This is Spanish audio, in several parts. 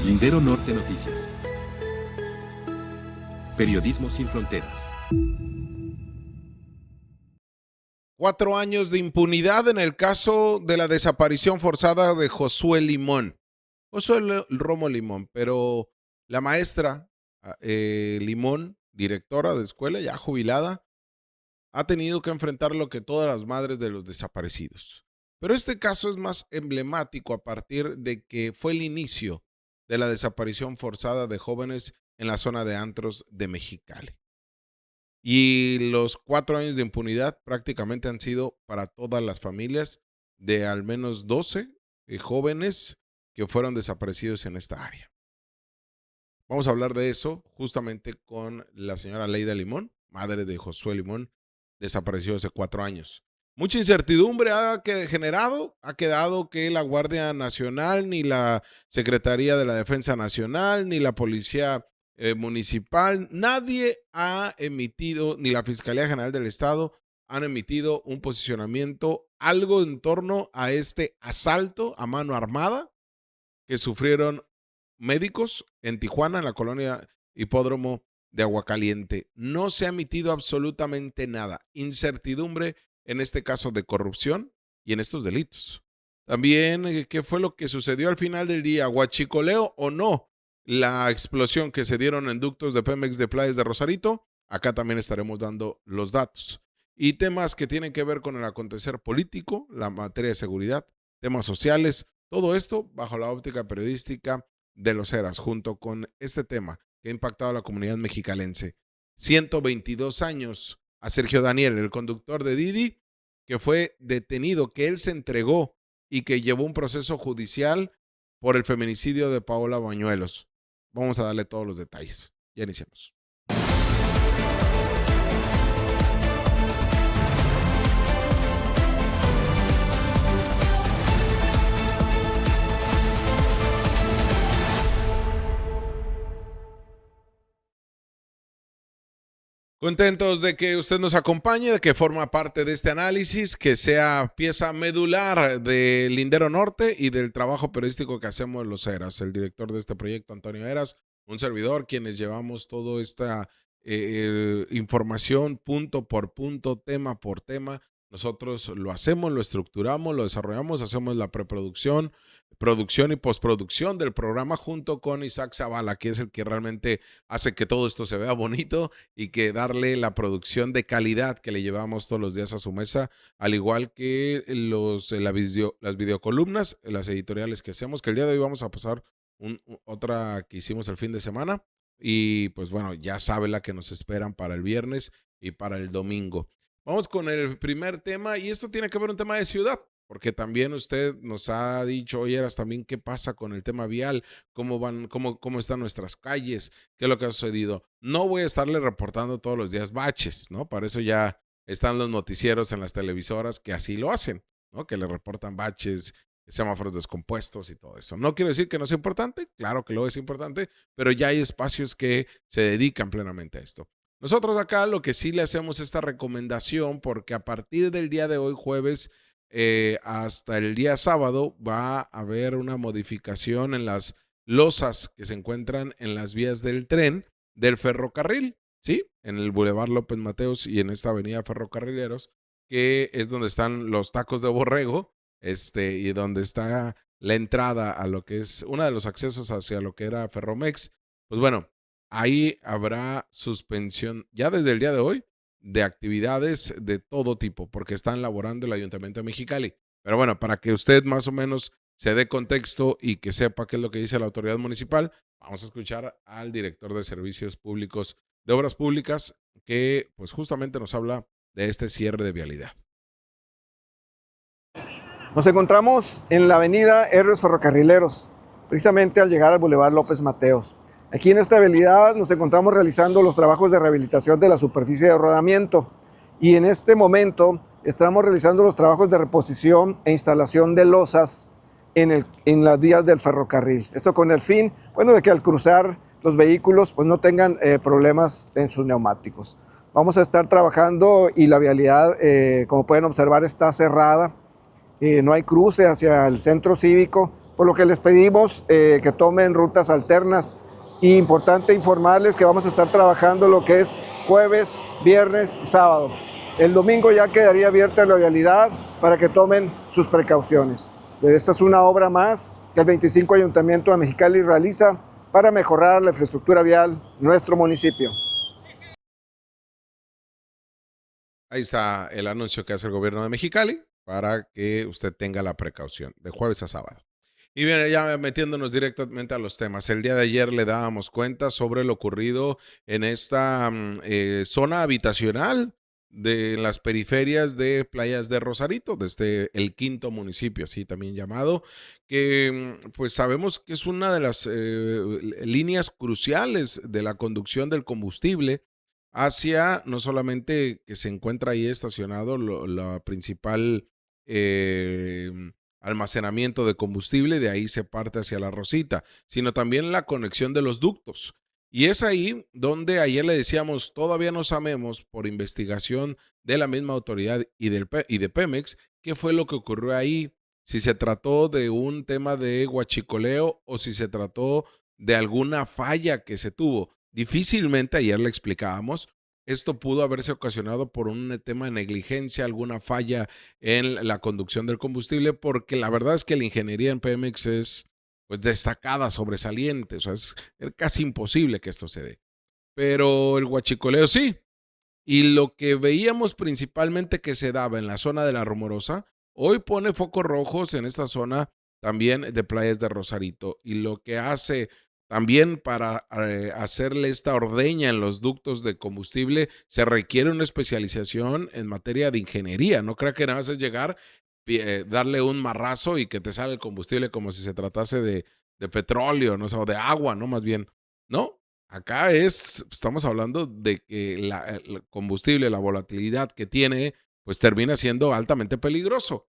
Lindero Norte Noticias. Periodismo sin fronteras. 4 años de impunidad en el caso de la desaparición forzada de Josué Limón. Josué Romo Limón, pero la maestra Limón, directora de escuela, ya jubilada, ha tenido que enfrentar lo que todas las madres de los desaparecidos. Pero este caso es más emblemático a partir de que fue el inicio de la desaparición forzada de jóvenes en la zona de antros de Mexicali. Y los 4 años de impunidad prácticamente han sido para todas las familias de al menos 12 jóvenes que fueron desaparecidos en esta área. Vamos a hablar de eso justamente con la señora Leida Limón, madre de Josué Limón, desaparecido hace 4 años. Mucha incertidumbre ha quedado que la Guardia Nacional, ni la Secretaría de la Defensa Nacional, ni la Policía Municipal, nadie ha emitido, ni la Fiscalía General del Estado, han emitido un posicionamiento, algo en torno a este asalto a mano armada que sufrieron médicos en Tijuana, en la colonia Hipódromo de Aguacaliente. No se ha emitido absolutamente nada. Incertidumbre en este caso de corrupción y en estos delitos. También, ¿qué fue lo que sucedió al final del día? ¿Huachicoleo o no? La explosión que se dieron en ductos de Pemex de Playas de Rosarito. Acá también estaremos dando los datos. Y temas que tienen que ver con el acontecer político, la materia de seguridad, temas sociales, todo esto bajo la óptica periodística de Los Heras, junto con este tema que ha impactado a la comunidad mexicalense. 122 años a Sergio Daniel, el conductor de Didi, que fue detenido, que él se entregó y que llevó un proceso judicial por el feminicidio de Paola Bañuelos. Vamos a darle todos los detalles. Ya iniciamos. Contentos de que usted nos acompañe, de que forma parte de este análisis, que sea pieza medular de Lindero Norte y del trabajo periodístico que hacemos Los Heras. El director de este proyecto, Antonio Heras, un servidor, quienes llevamos toda esta información punto por punto, tema por tema. Nosotros lo hacemos, lo estructuramos, lo desarrollamos, hacemos la preproducción, producción y postproducción del programa junto con Isaac Zavala, que es el que realmente hace que todo esto se vea bonito y que darle la producción de calidad que le llevamos todos los días a su mesa, al igual que las videocolumnas, las editoriales que hacemos, que el día de hoy vamos a pasar otra que hicimos el fin de semana y pues bueno, ya sabe la que nos esperan para el viernes y para el domingo. Vamos con el primer tema y esto tiene que ver un tema de ciudad. Porque también usted nos ha dicho, oye, Eras, también qué pasa con el tema vial, cómo están nuestras calles, qué es lo que ha sucedido. No voy a estarle reportando todos los días baches, ¿no? Para eso ya están los noticieros en las televisoras que así lo hacen, ¿no? Que le reportan baches, semáforos descompuestos y todo eso. No quiero decir que no sea importante, claro que lo es importante, pero ya hay espacios que se dedican plenamente a esto. Nosotros acá lo que sí le hacemos esta recomendación, porque a partir del día de hoy, jueves, hasta el día sábado va a haber una modificación en las losas que se encuentran en las vías del tren del ferrocarril, ¿sí? En el Boulevard López Mateos y en esta avenida Ferrocarrileros, que es donde están los tacos de borrego, y donde está la entrada a lo que es uno de los accesos hacia lo que era Ferromex. Pues bueno, ahí habrá suspensión ya desde el día de hoy de actividades de todo tipo, porque están laborando el Ayuntamiento de Mexicali. Pero bueno, para que usted más o menos se dé contexto y que sepa qué es lo que dice la autoridad municipal, vamos a escuchar al director de Servicios Públicos de Obras Públicas, que pues justamente nos habla de este cierre de vialidad. Nos encontramos en la avenida Héroes Ferrocarrileros, precisamente al llegar al Boulevard López Mateos. Aquí en esta vialidad nos encontramos realizando los trabajos de rehabilitación de la superficie de rodamiento y en este momento estamos realizando los trabajos de reposición e instalación de losas en las vías del ferrocarril. Esto con el fin, de que al cruzar los vehículos pues no tengan problemas en sus neumáticos. Vamos a estar trabajando y la vialidad, como pueden observar, está cerrada. No hay cruce hacia el centro cívico por lo que les pedimos que tomen rutas alternas. Y importante informarles que vamos a estar trabajando lo que es jueves, viernes y sábado. El domingo ya quedaría abierta la vialidad para que tomen sus precauciones. Esta es una obra más que el 25 Ayuntamiento de Mexicali realiza para mejorar la infraestructura vial en nuestro municipio. Ahí está el anuncio que hace el gobierno de Mexicali para que usted tenga la precaución de jueves a sábado. Y bien, ya metiéndonos directamente a los temas. El día de ayer le dábamos cuenta sobre lo ocurrido en esta zona habitacional de las periferias de Playas de Rosarito, desde el quinto municipio, así también llamado, que pues sabemos que es una de las líneas cruciales de la conducción del combustible hacia no solamente que se encuentra ahí estacionado la principal almacenamiento de combustible, de ahí se parte hacia la Rosita, sino también la conexión de los ductos. Y es ahí donde ayer le decíamos, todavía no sabemos por investigación de la misma autoridad y de Pemex, qué fue lo que ocurrió ahí, si se trató de un tema de huachicoleo o si se trató de alguna falla que se tuvo. Difícilmente, ayer le explicábamos, esto pudo haberse ocasionado por un tema de negligencia, alguna falla en la conducción del combustible, porque la verdad es que la ingeniería en Pemex es pues destacada, sobresaliente, o sea, es casi imposible que esto se dé. Pero el huachicoleo sí, y lo que veíamos principalmente que se daba en la zona de La Rumorosa, hoy pone focos rojos en esta zona también de Playas de Rosarito, y lo que hace también para hacerle esta ordeña en los ductos de combustible, se requiere una especialización en materia de ingeniería. No crea que nada más es llegar, darle un marrazo y que te sale el combustible como si se tratase de petróleo, no sé, o de agua, ¿no? Más bien, ¿no? Acá estamos hablando de que el combustible, la volatilidad que tiene, pues termina siendo altamente peligroso.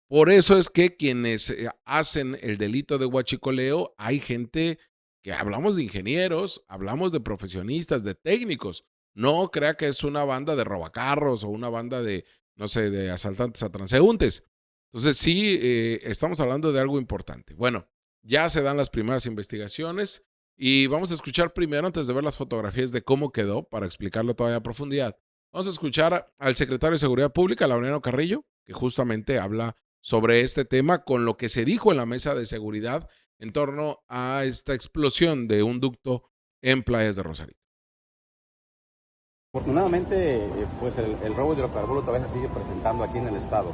Por eso es que quienes hacen el delito de huachicoleo, hay gente que hablamos de ingenieros, hablamos de profesionistas, de técnicos. No crea que es una banda de robacarros o una banda de, no sé, de asaltantes a transeúntes. Entonces sí, estamos hablando de algo importante. Bueno, ya se dan las primeras investigaciones y vamos a escuchar primero, antes de ver las fotografías de cómo quedó, para explicarlo todavía a profundidad. Vamos a escuchar al secretario de Seguridad Pública, Laureano Carrillo, que justamente habla sobre este tema con lo que se dijo en la mesa de seguridad en torno a esta explosión de un ducto en Playas de Rosarito. Afortunadamente, pues el robo de hidrocarburos todavía se sigue presentando aquí en el estado.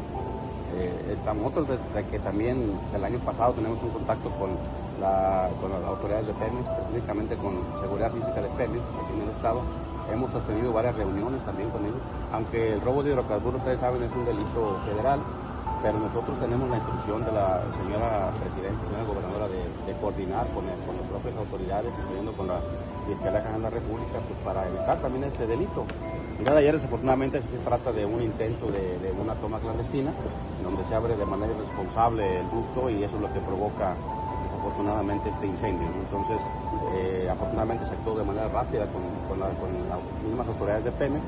Nosotros desde que también el año pasado tenemos un contacto con las autoridades de Pemex, específicamente con Seguridad Física de Pemex aquí en el estado. Hemos sostenido varias reuniones también con ellos. Aunque el robo de hidrocarburos, ustedes saben, es un delito federal, pero nosotros tenemos la instrucción de la señora presidenta, señora gobernadora, de coordinar con las propias autoridades, incluyendo con la Fiscalía General de la República, pues para evitar también este delito. El día de ayer, desafortunadamente, se trata de un intento de una toma clandestina, donde se abre de manera irresponsable el ducto y eso es lo que provoca, desafortunadamente, este incendio, ¿no? Entonces, afortunadamente se actuó de manera rápida con las mismas autoridades de Pemex,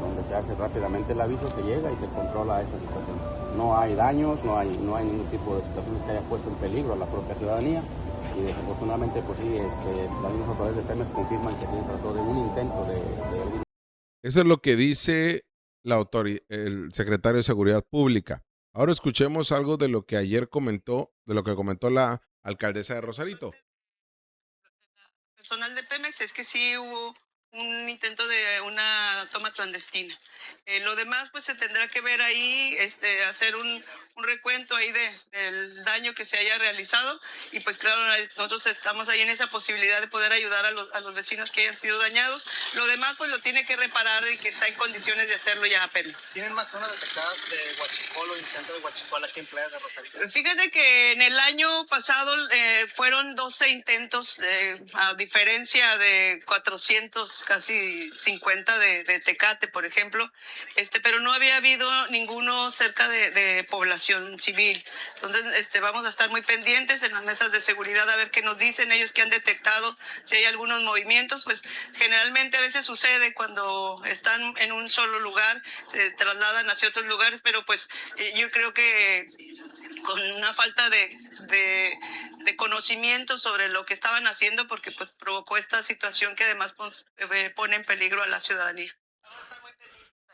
donde se hace rápidamente el aviso, se llega y se controla esta situación. No hay daños, no hay ningún tipo de situaciones que haya puesto en peligro a la propia ciudadanía y desafortunadamente pues sí, las mismas autoridades de Pemex confirman que se trató de un intento de... Eso es lo que dice el secretario de Seguridad Pública. Ahora escuchemos algo de lo que ayer comentó, de lo que comentó la alcaldesa de Rosarito. Personal de Pemex es que sí hubo un intento de una toma clandestina. Lo demás pues se tendrá que ver ahí, hacer un recuento ahí del daño que se haya realizado y pues claro, nosotros estamos ahí en esa posibilidad de poder ayudar a los vecinos que hayan sido dañados. Lo demás pues lo tiene que reparar y que está en condiciones de hacerlo ya Pemex. ¿Tienen más zonas detectadas de huachicol o intento de huachicol aquí en Playas de Rosarito? Fíjate que en el año pasado fueron 12 intentos, a diferencia de 400 casi 50 de Tecate, por ejemplo, pero no había habido ninguno cerca de población civil. Entonces, vamos a estar muy pendientes en las mesas de seguridad a ver qué nos dicen ellos, que han detectado si hay algunos movimientos. Pues generalmente a veces sucede cuando están en un solo lugar, se trasladan hacia otros lugares, pero pues yo creo que con una falta de conocimiento sobre lo que estaban haciendo, porque pues provocó esta situación que además pues, pone en peligro a la ciudadanía.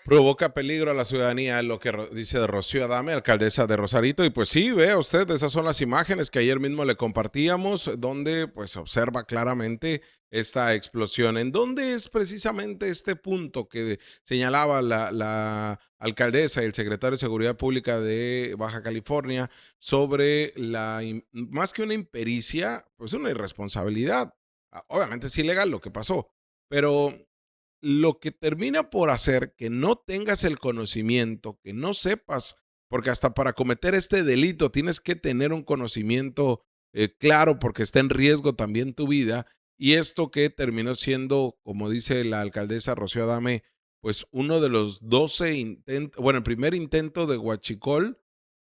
Provoca peligro a la ciudadanía, lo que dice Rocío Adame, alcaldesa de Rosarito. Y pues sí, vea usted, esas son las imágenes que ayer mismo le compartíamos, donde pues observa claramente esta explosión. ¿En dónde es precisamente este punto que señalaba la alcaldesa y el secretario de Seguridad Pública de Baja California sobre más que una impericia, pues una irresponsabilidad? Obviamente es ilegal lo que pasó, pero lo que termina por hacer que no tengas el conocimiento, que no sepas, porque hasta para cometer este delito tienes que tener un conocimiento claro, porque está en riesgo también tu vida. Y esto que terminó siendo, como dice la alcaldesa Rocío Adame, pues uno de los 12 intentos, bueno, el primer intento de huachicol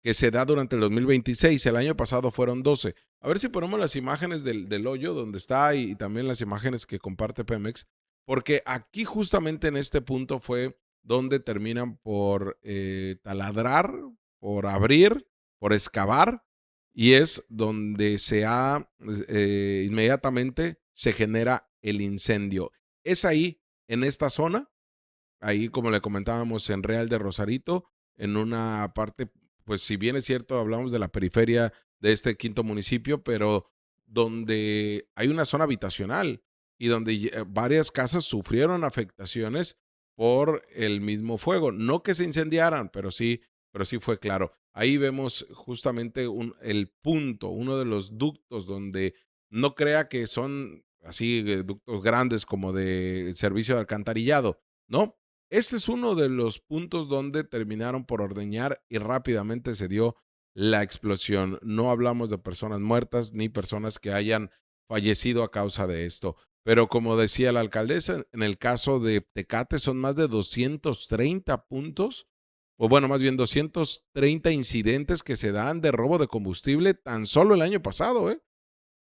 que se da durante el 2026. El año pasado fueron 12. A ver si ponemos las imágenes del hoyo donde está y también las imágenes que comparte Pemex, porque aquí justamente en este punto fue donde terminan por taladrar, por abrir, por excavar, y es donde inmediatamente se genera el incendio. Es ahí, en esta zona, ahí como le comentábamos en Real de Rosarito, en una parte, pues si bien es cierto, hablamos de la periferia de este quinto municipio, pero donde hay una zona habitacional y donde varias casas sufrieron afectaciones por el mismo fuego. No que se incendiaran, pero sí fue claro. Ahí vemos justamente el punto, uno de los ductos donde no crea que son así ductos grandes como de servicio de alcantarillado, ¿no? Este es uno de los puntos donde terminaron por ordeñar y rápidamente se dio la explosión. No hablamos de personas muertas ni personas que hayan fallecido a causa de esto. Pero como decía la alcaldesa, en el caso de Tecate son más de 230 puntos, o bueno, más bien 230 incidentes que se dan de robo de combustible tan solo el año pasado, ¿eh?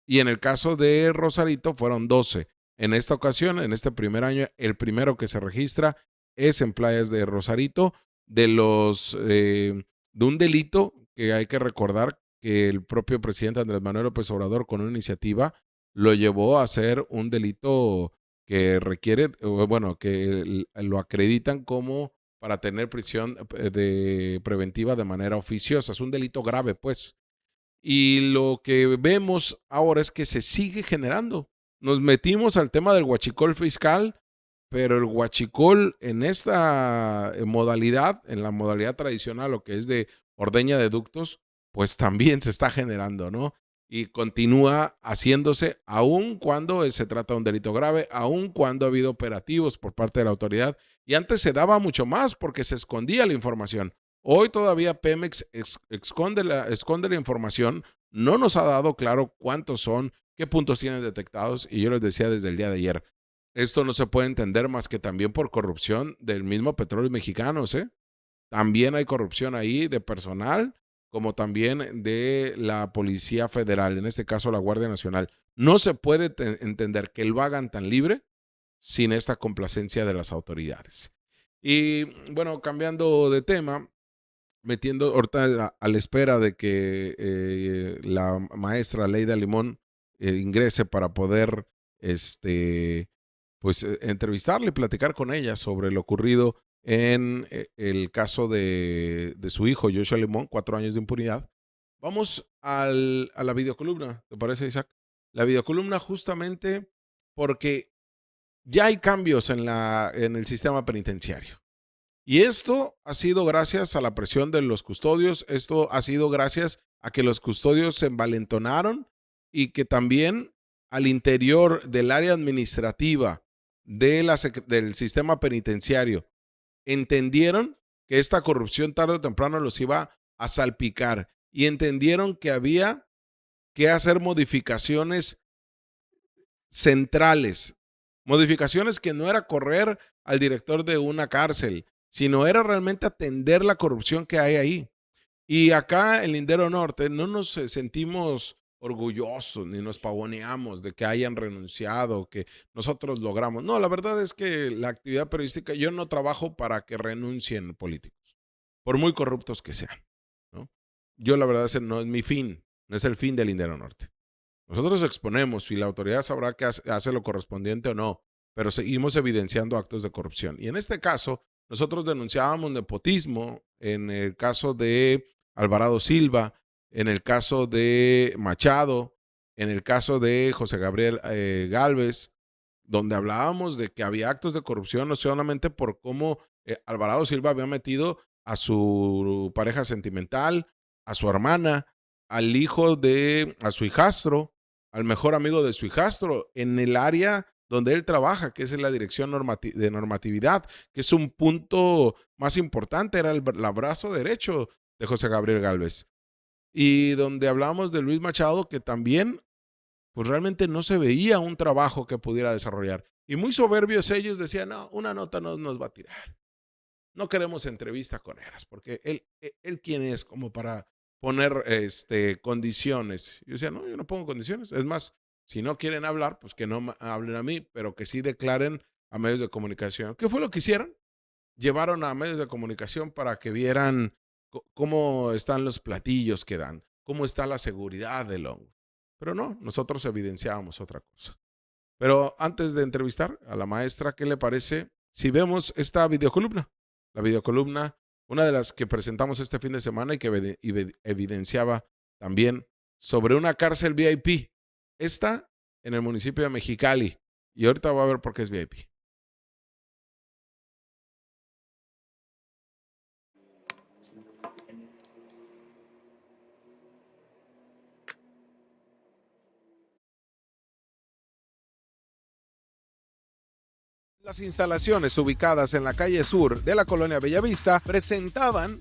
Y en el caso de Rosarito fueron 12. En esta ocasión, en este primer año, el primero que se registra es en Playas de Rosarito, de un delito que hay que recordar que el propio presidente Andrés Manuel López Obrador, con una iniciativa, lo llevó a hacer un delito que requiere, bueno, que lo acreditan como para tener prisión preventiva de manera oficiosa. Es un delito grave, pues. Y lo que vemos ahora es que se sigue generando. Nos metimos al tema del huachicol fiscal, pero el huachicol en esta modalidad, en la modalidad tradicional, lo que es de ordeña de ductos, pues también se está generando, ¿no? Y continúa haciéndose aun cuando se trata de un delito grave, aun cuando ha habido operativos por parte de la autoridad. Y antes se daba mucho más porque se escondía la información. Hoy todavía Pemex esconde la información, no nos ha dado claro cuántos son, qué puntos tienen detectados, y yo les decía desde el día de ayer, esto no se puede entender más que también por corrupción del mismo Petróleos Mexicanos, ¿eh? También hay corrupción ahí de personal, como también de la Policía Federal, en este caso la Guardia Nacional. No se puede entender que lo hagan tan libre sin esta complacencia de las autoridades. Y bueno, cambiando de tema, metiendo ahorita a la espera de que la maestra Leida Limón ingrese para poder pues entrevistarle y platicar con ella sobre lo ocurrido en el caso de su hijo Joshua Limón, 4 años de impunidad. Vamos a la videocolumna, ¿te parece, Isaac? La videocolumna justamente porque ya hay cambios en el sistema penitenciario. Y esto ha sido gracias a la presión de los custodios, esto ha sido gracias a que los custodios se envalentonaron y que también al interior del área administrativa del sistema penitenciario entendieron que esta corrupción tarde o temprano los iba a salpicar y entendieron que había que hacer modificaciones centrales Modificaciones que no era correr al director de una cárcel, sino era realmente atender la corrupción que hay ahí. Y acá en Lindero Norte no nos sentimos orgullosos ni nos pavoneamos de que hayan renunciado, que nosotros logramos. No, la verdad es que la actividad periodística, yo no trabajo para que renuncien políticos, por muy corruptos que sean, ¿no? Yo la verdad ese no es mi fin, no es el fin de Lindero Norte. Nosotros exponemos y la autoridad sabrá que hace lo correspondiente o no, pero seguimos evidenciando actos de corrupción. Y en este caso, nosotros denunciábamos nepotismo en el caso de Alvarado Silva, en el caso de Machado, en el caso de José Gabriel Gálvez, donde hablábamos de que había actos de corrupción no solamente por cómo Alvarado Silva había metido a su pareja sentimental, a su hermana, al hijo a su hijastro, al mejor amigo de su hijastro, en el área donde él trabaja, que es en la dirección de normatividad, que es un punto más importante, era el brazo derecho de José Gabriel Gálvez. Y donde hablamos de Luis Machado, que también, pues realmente no se veía un trabajo que pudiera desarrollar. Y muy soberbios ellos decían, no, una nota no nos va a tirar. No queremos entrevista con Eras, porque él quién es como para poner condiciones. Yo decía, no, yo no pongo condiciones. Es más, si no quieren hablar, pues que no hablen a mí, pero que sí declaren a medios de comunicación. ¿Qué fue lo que hicieron? Llevaron a medios de comunicación para que vieran cómo están los platillos que dan, cómo está la seguridad del hongo. Pero no, nosotros evidenciábamos otra cosa. Pero antes de entrevistar a la maestra, ¿qué le parece si vemos esta videocolumna? La videocolumna, una de las que presentamos este fin de semana y que evidenciaba también sobre una cárcel VIP. Esta en el municipio de Mexicali. Y ahorita va a ver por qué es VIP. Las instalaciones ubicadas en la calle sur de la colonia Bellavista presentan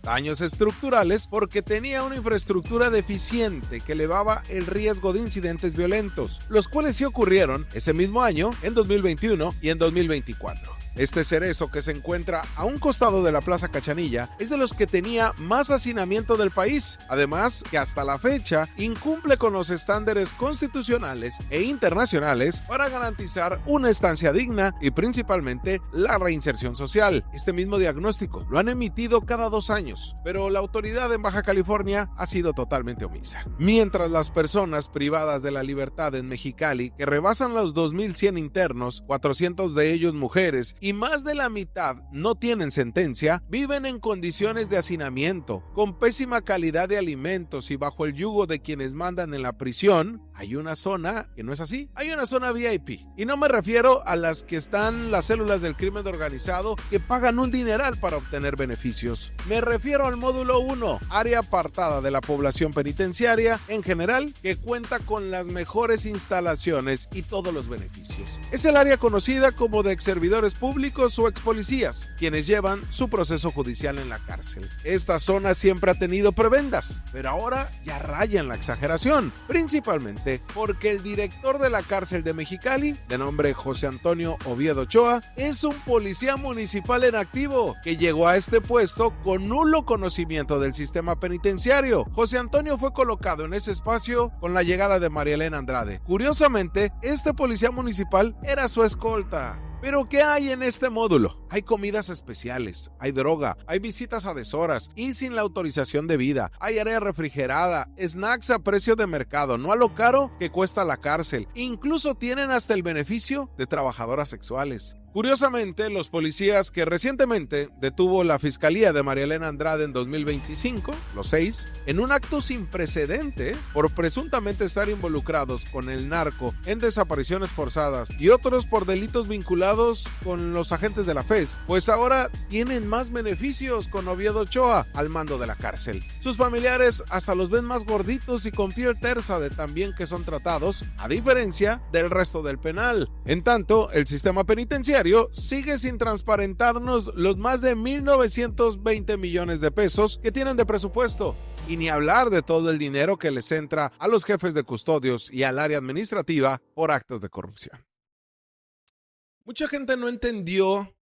daños estructurales porque tenía una infraestructura deficiente que elevaba el riesgo de incidentes violentos, los cuales sí ocurrieron ese mismo año, en 2021 y en 2024. Este cerezo, que se encuentra a un costado de la Plaza Cachanilla, es de los que tenía más hacinamiento del país. Además, que hasta la fecha incumple con los estándares constitucionales e internacionales para garantizar una estancia digna y principalmente la reinserción social. Este mismo diagnóstico lo han emitido cada 2 años, pero la autoridad en Baja California ha sido totalmente omisa. Mientras las personas privadas de la libertad en Mexicali, que rebasan los 2,100 internos, 400 de ellos mujeres, y más de la mitad no tienen sentencia, viven en condiciones de hacinamiento, con pésima calidad de alimentos y bajo el yugo de quienes mandan en la prisión. Hay una zona que no es así, hay una zona VIP. Y no me refiero a las que están las células del crimen organizado que pagan un dineral para obtener beneficios. Me refiero al módulo 1, área apartada de la población penitenciaria en general, que cuenta con las mejores instalaciones y todos los beneficios. Es el área conocida como de exservidores públicos o expolicías, quienes llevan su proceso judicial en la cárcel. Esta zona siempre ha tenido prebendas, pero ahora ya raya en la exageración, principalmente porque el director de la cárcel de Mexicali, de nombre José Antonio Oviedo Ochoa, es un policía municipal en activo que llegó a este puesto con nulo conocimiento del sistema penitenciario. José Antonio fue colocado en ese espacio con la llegada de María Elena Andrade. Curiosamente, este policía municipal era su escolta. Pero ¿qué hay en este módulo? Hay comidas especiales, hay droga, hay visitas a deshoras y sin la autorización debida, hay área refrigerada, snacks a precio de mercado, no a lo caro que cuesta la cárcel. Incluso tienen hasta el beneficio de trabajadoras sexuales. Curiosamente, los policías que recientemente detuvo la Fiscalía de María Elena Andrade en 2025, los 6, en un acto sin precedente por presuntamente estar involucrados con el narco en desapariciones forzadas y otros por delitos vinculados con los agentes de la FES, pues ahora tienen más beneficios con Oviedo Ochoa al mando de la cárcel. Sus familiares hasta los ven más gorditos y con piel tersa de tan bien que son tratados, a diferencia del resto del penal. En tanto, el sistema penitenciario sigue sin transparentarnos los más de 1,920 millones de pesos que tienen de presupuesto. Y ni hablar de todo el dinero que les entra a los jefes de custodios y al área administrativa por actos de corrupción. Mucha gente no entendió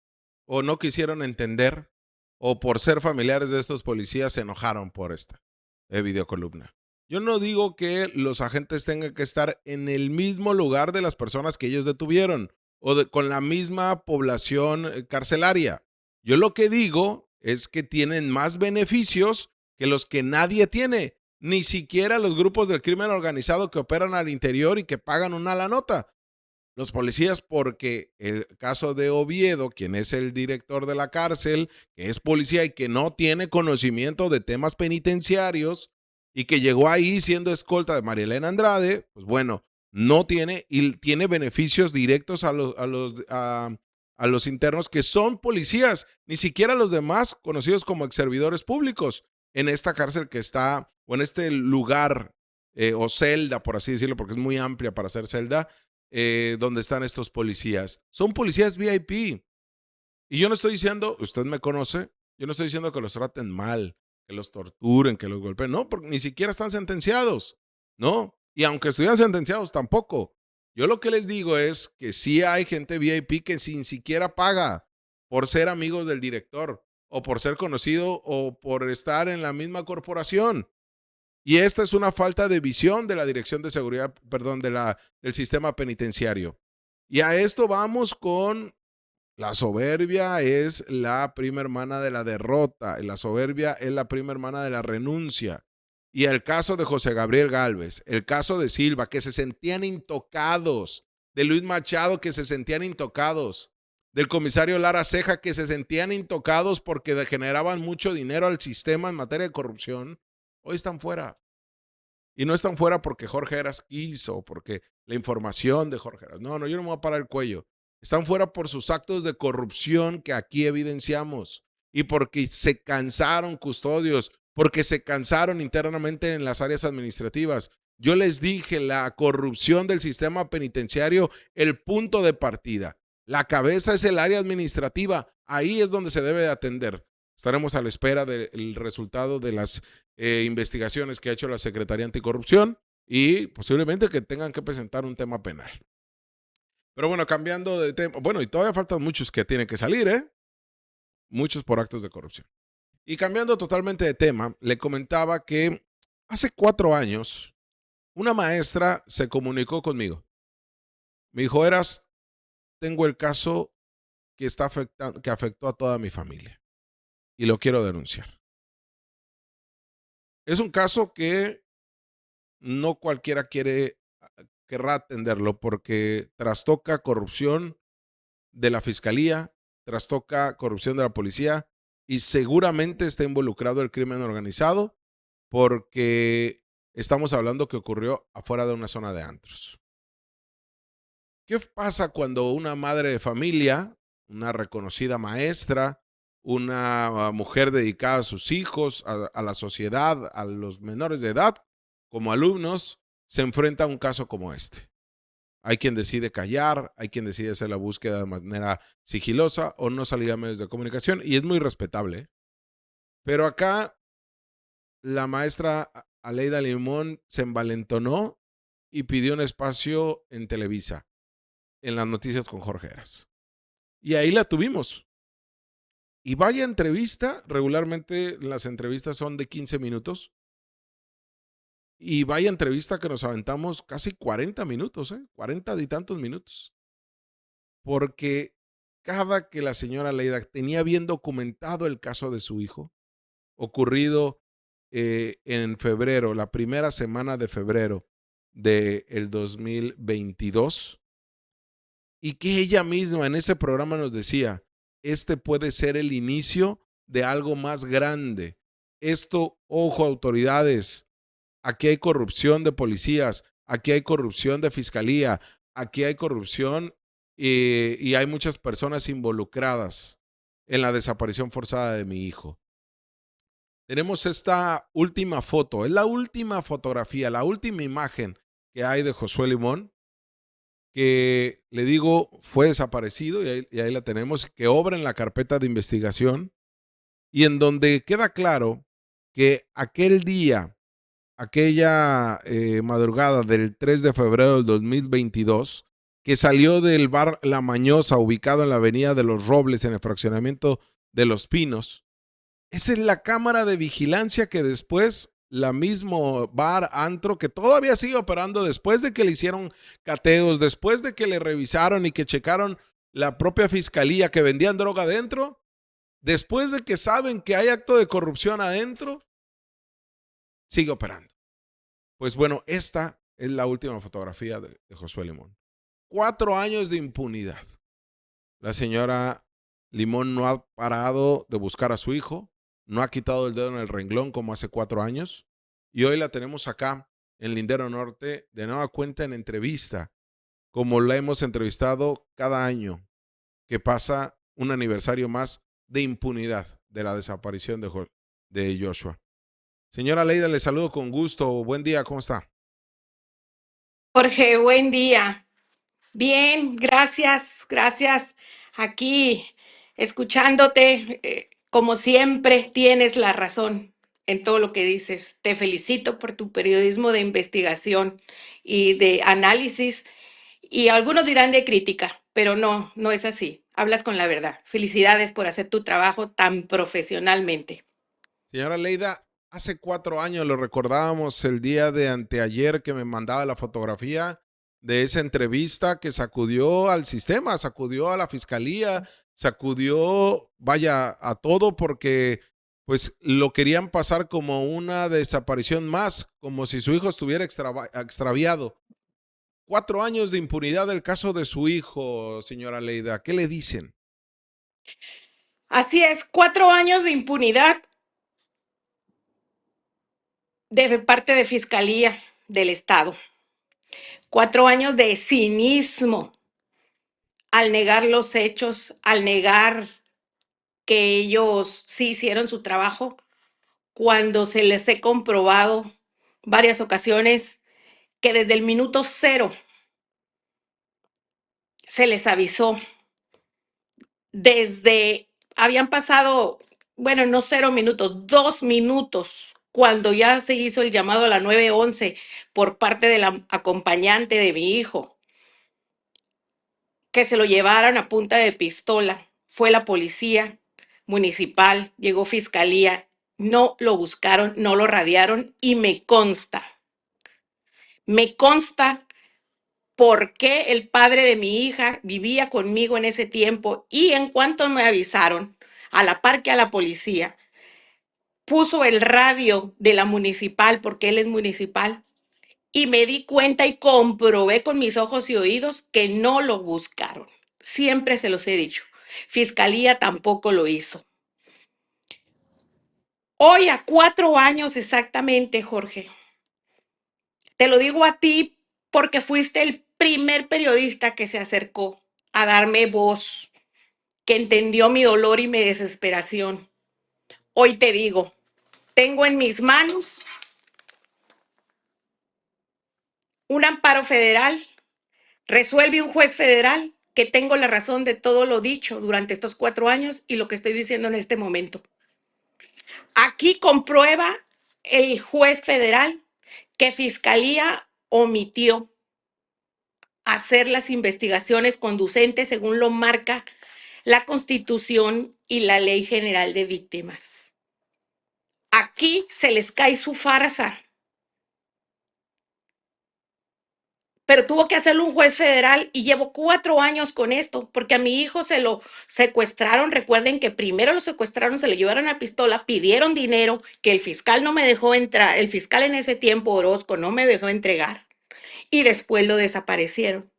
o no quisieron entender o por ser familiares de estos policías se enojaron por esta videocolumna. Yo no digo que los agentes tengan que estar en el mismo lugar de las personas que ellos detuvieron o con la misma población carcelaria. Yo lo que digo es que tienen más beneficios que los que nadie tiene, ni siquiera los grupos del crimen organizado que operan al interior y que pagan una la nota. Los policías, porque el caso de Oviedo, quien es el director de la cárcel, que es policía y que no tiene conocimiento de temas penitenciarios y que llegó ahí siendo escolta de María Elena Andrade, pues bueno, no tiene y tiene beneficios directos a los internos que son policías, ni siquiera los demás conocidos como exservidores públicos en esta cárcel que está, o en este lugar o celda, por así decirlo, porque es muy amplia para ser celda, donde están estos policías. Son policías VIP. Y yo no estoy diciendo, usted me conoce, yo no estoy diciendo que los traten mal, que los torturen, que los golpeen. No, porque ni siquiera están sentenciados. No. Y aunque estuvieran sentenciados, tampoco. Yo lo que les digo es que sí hay gente VIP que sin siquiera paga por ser amigos del director o por ser conocido o por estar en la misma corporación. Y esta es una falta de visión de la Dirección de Seguridad, perdón, del sistema penitenciario. Y a esto vamos con la soberbia es la prima hermana de la derrota, la soberbia es la prima hermana de la renuncia. Y el caso de José Gabriel Gálvez, el caso de Silva, que se sentían intocados, de Luis Machado, que se sentían intocados, del comisario Lara Ceja, que se sentían intocados porque generaban mucho dinero al sistema en materia de corrupción, hoy están fuera. Y no están fuera porque Jorge Heras quiso, porque la información de Jorge Heras. No, yo no me voy a parar el cuello. Están fuera por sus actos de corrupción que aquí evidenciamos y porque se cansaron custodios, porque se cansaron internamente en las áreas administrativas. Yo les dije, la corrupción del sistema penitenciario, el punto de partida. La cabeza es el área administrativa, ahí es donde se debe de atender. Estaremos a la espera del resultado de las investigaciones que ha hecho la Secretaría Anticorrupción y posiblemente que tengan que presentar un tema penal. Pero bueno, cambiando de tema, bueno, y todavía faltan muchos que tienen que salir, muchos por actos de corrupción. Y cambiando totalmente de tema, le comentaba que hace 4 años una maestra se comunicó conmigo. Me dijo, Heras, tengo el caso que afectó a toda mi familia y lo quiero denunciar. Es un caso que no cualquiera querrá atenderlo porque trastoca corrupción de la fiscalía, trastoca corrupción de la policía y seguramente está involucrado el crimen organizado porque estamos hablando que ocurrió afuera de una zona de antros. ¿Qué pasa cuando una madre de familia, una reconocida maestra, una mujer dedicada a sus hijos, a la sociedad, a los menores de edad, como alumnos, se enfrenta a un caso como este? Hay quien decide callar, hay quien decide hacer la búsqueda de manera sigilosa o no salir a medios de comunicación, y es muy respetable. Pero acá la maestra Aleida Limón se envalentonó y pidió un espacio en Televisa, en las noticias con Jorge Heras. Y ahí la tuvimos. Y vaya entrevista, regularmente las entrevistas son de 15 minutos. Y vaya entrevista que nos aventamos casi 40 minutos, 40 y tantos minutos. Porque cada que la señora Aleida tenía bien documentado el caso de su hijo, ocurrido en febrero, la primera semana de febrero del 2022, y que ella misma en ese programa nos decía, este puede ser el inicio de algo más grande. Esto, ojo, autoridades, aquí hay corrupción de policías, aquí hay corrupción de fiscalía, aquí hay corrupción y hay muchas personas involucradas en la desaparición forzada de mi hijo. Tenemos esta última foto, es la última fotografía, la última imagen que hay de Josué Limón, que le digo fue desaparecido y ahí la tenemos, que obra en la carpeta de investigación y en donde queda claro que aquel día, aquella madrugada del 3 de febrero del 2022, que salió del bar La Mañosa, ubicado en la avenida de los Robles, en el fraccionamiento de Los Pinos. Esa es la cámara de vigilancia que después la mismo bar, antro, que todavía sigue operando después de que le hicieron cateos, después de que le revisaron y que checaron la propia fiscalía que vendían droga adentro, después de que saben que hay acto de corrupción adentro, sigue operando. Pues bueno, esta es la última fotografía de Josué Limón. 4 años de impunidad. La señora Limón no ha parado de buscar a su hijo, no ha quitado el dedo en el renglón como hace 4 años, y hoy la tenemos acá en Lindero Norte de nueva cuenta en entrevista, como la hemos entrevistado cada año que pasa un aniversario más de impunidad de la desaparición de Joshua. Señora Leida, le saludo con gusto. Buen día, ¿cómo está? Jorge, buen día. Bien, gracias. Aquí, escuchándote, como siempre, tienes la razón en todo lo que dices. Te felicito por tu periodismo de investigación y de análisis, y algunos dirán de crítica, pero no es así. Hablas con la verdad. Felicidades por hacer tu trabajo tan profesionalmente. Señora Leida, hace 4 años lo recordábamos el día de anteayer que me mandaba la fotografía de esa entrevista que sacudió al sistema, sacudió a la fiscalía, sacudió, vaya, a todo porque pues lo querían pasar como una desaparición más, como si su hijo estuviera extraviado. 4 años de impunidad del caso de su hijo, señora Leida. ¿Qué le dicen? Así es, 4 años de impunidad de parte de Fiscalía del Estado. 4 años de cinismo al negar los hechos, al negar que ellos sí hicieron su trabajo, cuando se les he comprobado varias ocasiones que desde el minuto cero se les avisó. Habían pasado, bueno, no 0 minutos, 2 minutos, cuando ya se hizo el llamado a la 911 por parte de la acompañante de mi hijo, que se lo llevaron a punta de pistola. Fue la policía municipal, llegó fiscalía, no lo buscaron, no lo radiaron, y me consta por qué el padre de mi hija vivía conmigo en ese tiempo, y en cuanto me avisaron, a la par que a la policía, puso el radio de la municipal, porque él es municipal, y me di cuenta y comprobé con mis ojos y oídos que no lo buscaron. Siempre se los he dicho. Fiscalía tampoco lo hizo. Hoy, a 4 años exactamente, Jorge, te lo digo a ti porque fuiste el primer periodista que se acercó a darme voz, que entendió mi dolor y mi desesperación. Hoy te digo, tengo en mis manos un amparo federal. Resuelve un juez federal que tengo la razón de todo lo dicho durante estos 4 años y lo que estoy diciendo en este momento. Aquí comprueba el juez federal que Fiscalía omitió hacer las investigaciones conducentes según lo marca la Constitución y la Ley General de Víctimas. Aquí se les cae su farsa. Pero tuvo que hacerlo un juez federal, y llevo 4 años con esto, porque a mi hijo se lo secuestraron. Recuerden que primero lo secuestraron, se le llevaron a pistola, pidieron dinero, que el fiscal no me dejó entrar, el fiscal en ese tiempo, Orozco, no me dejó entregar, y después lo desaparecieron.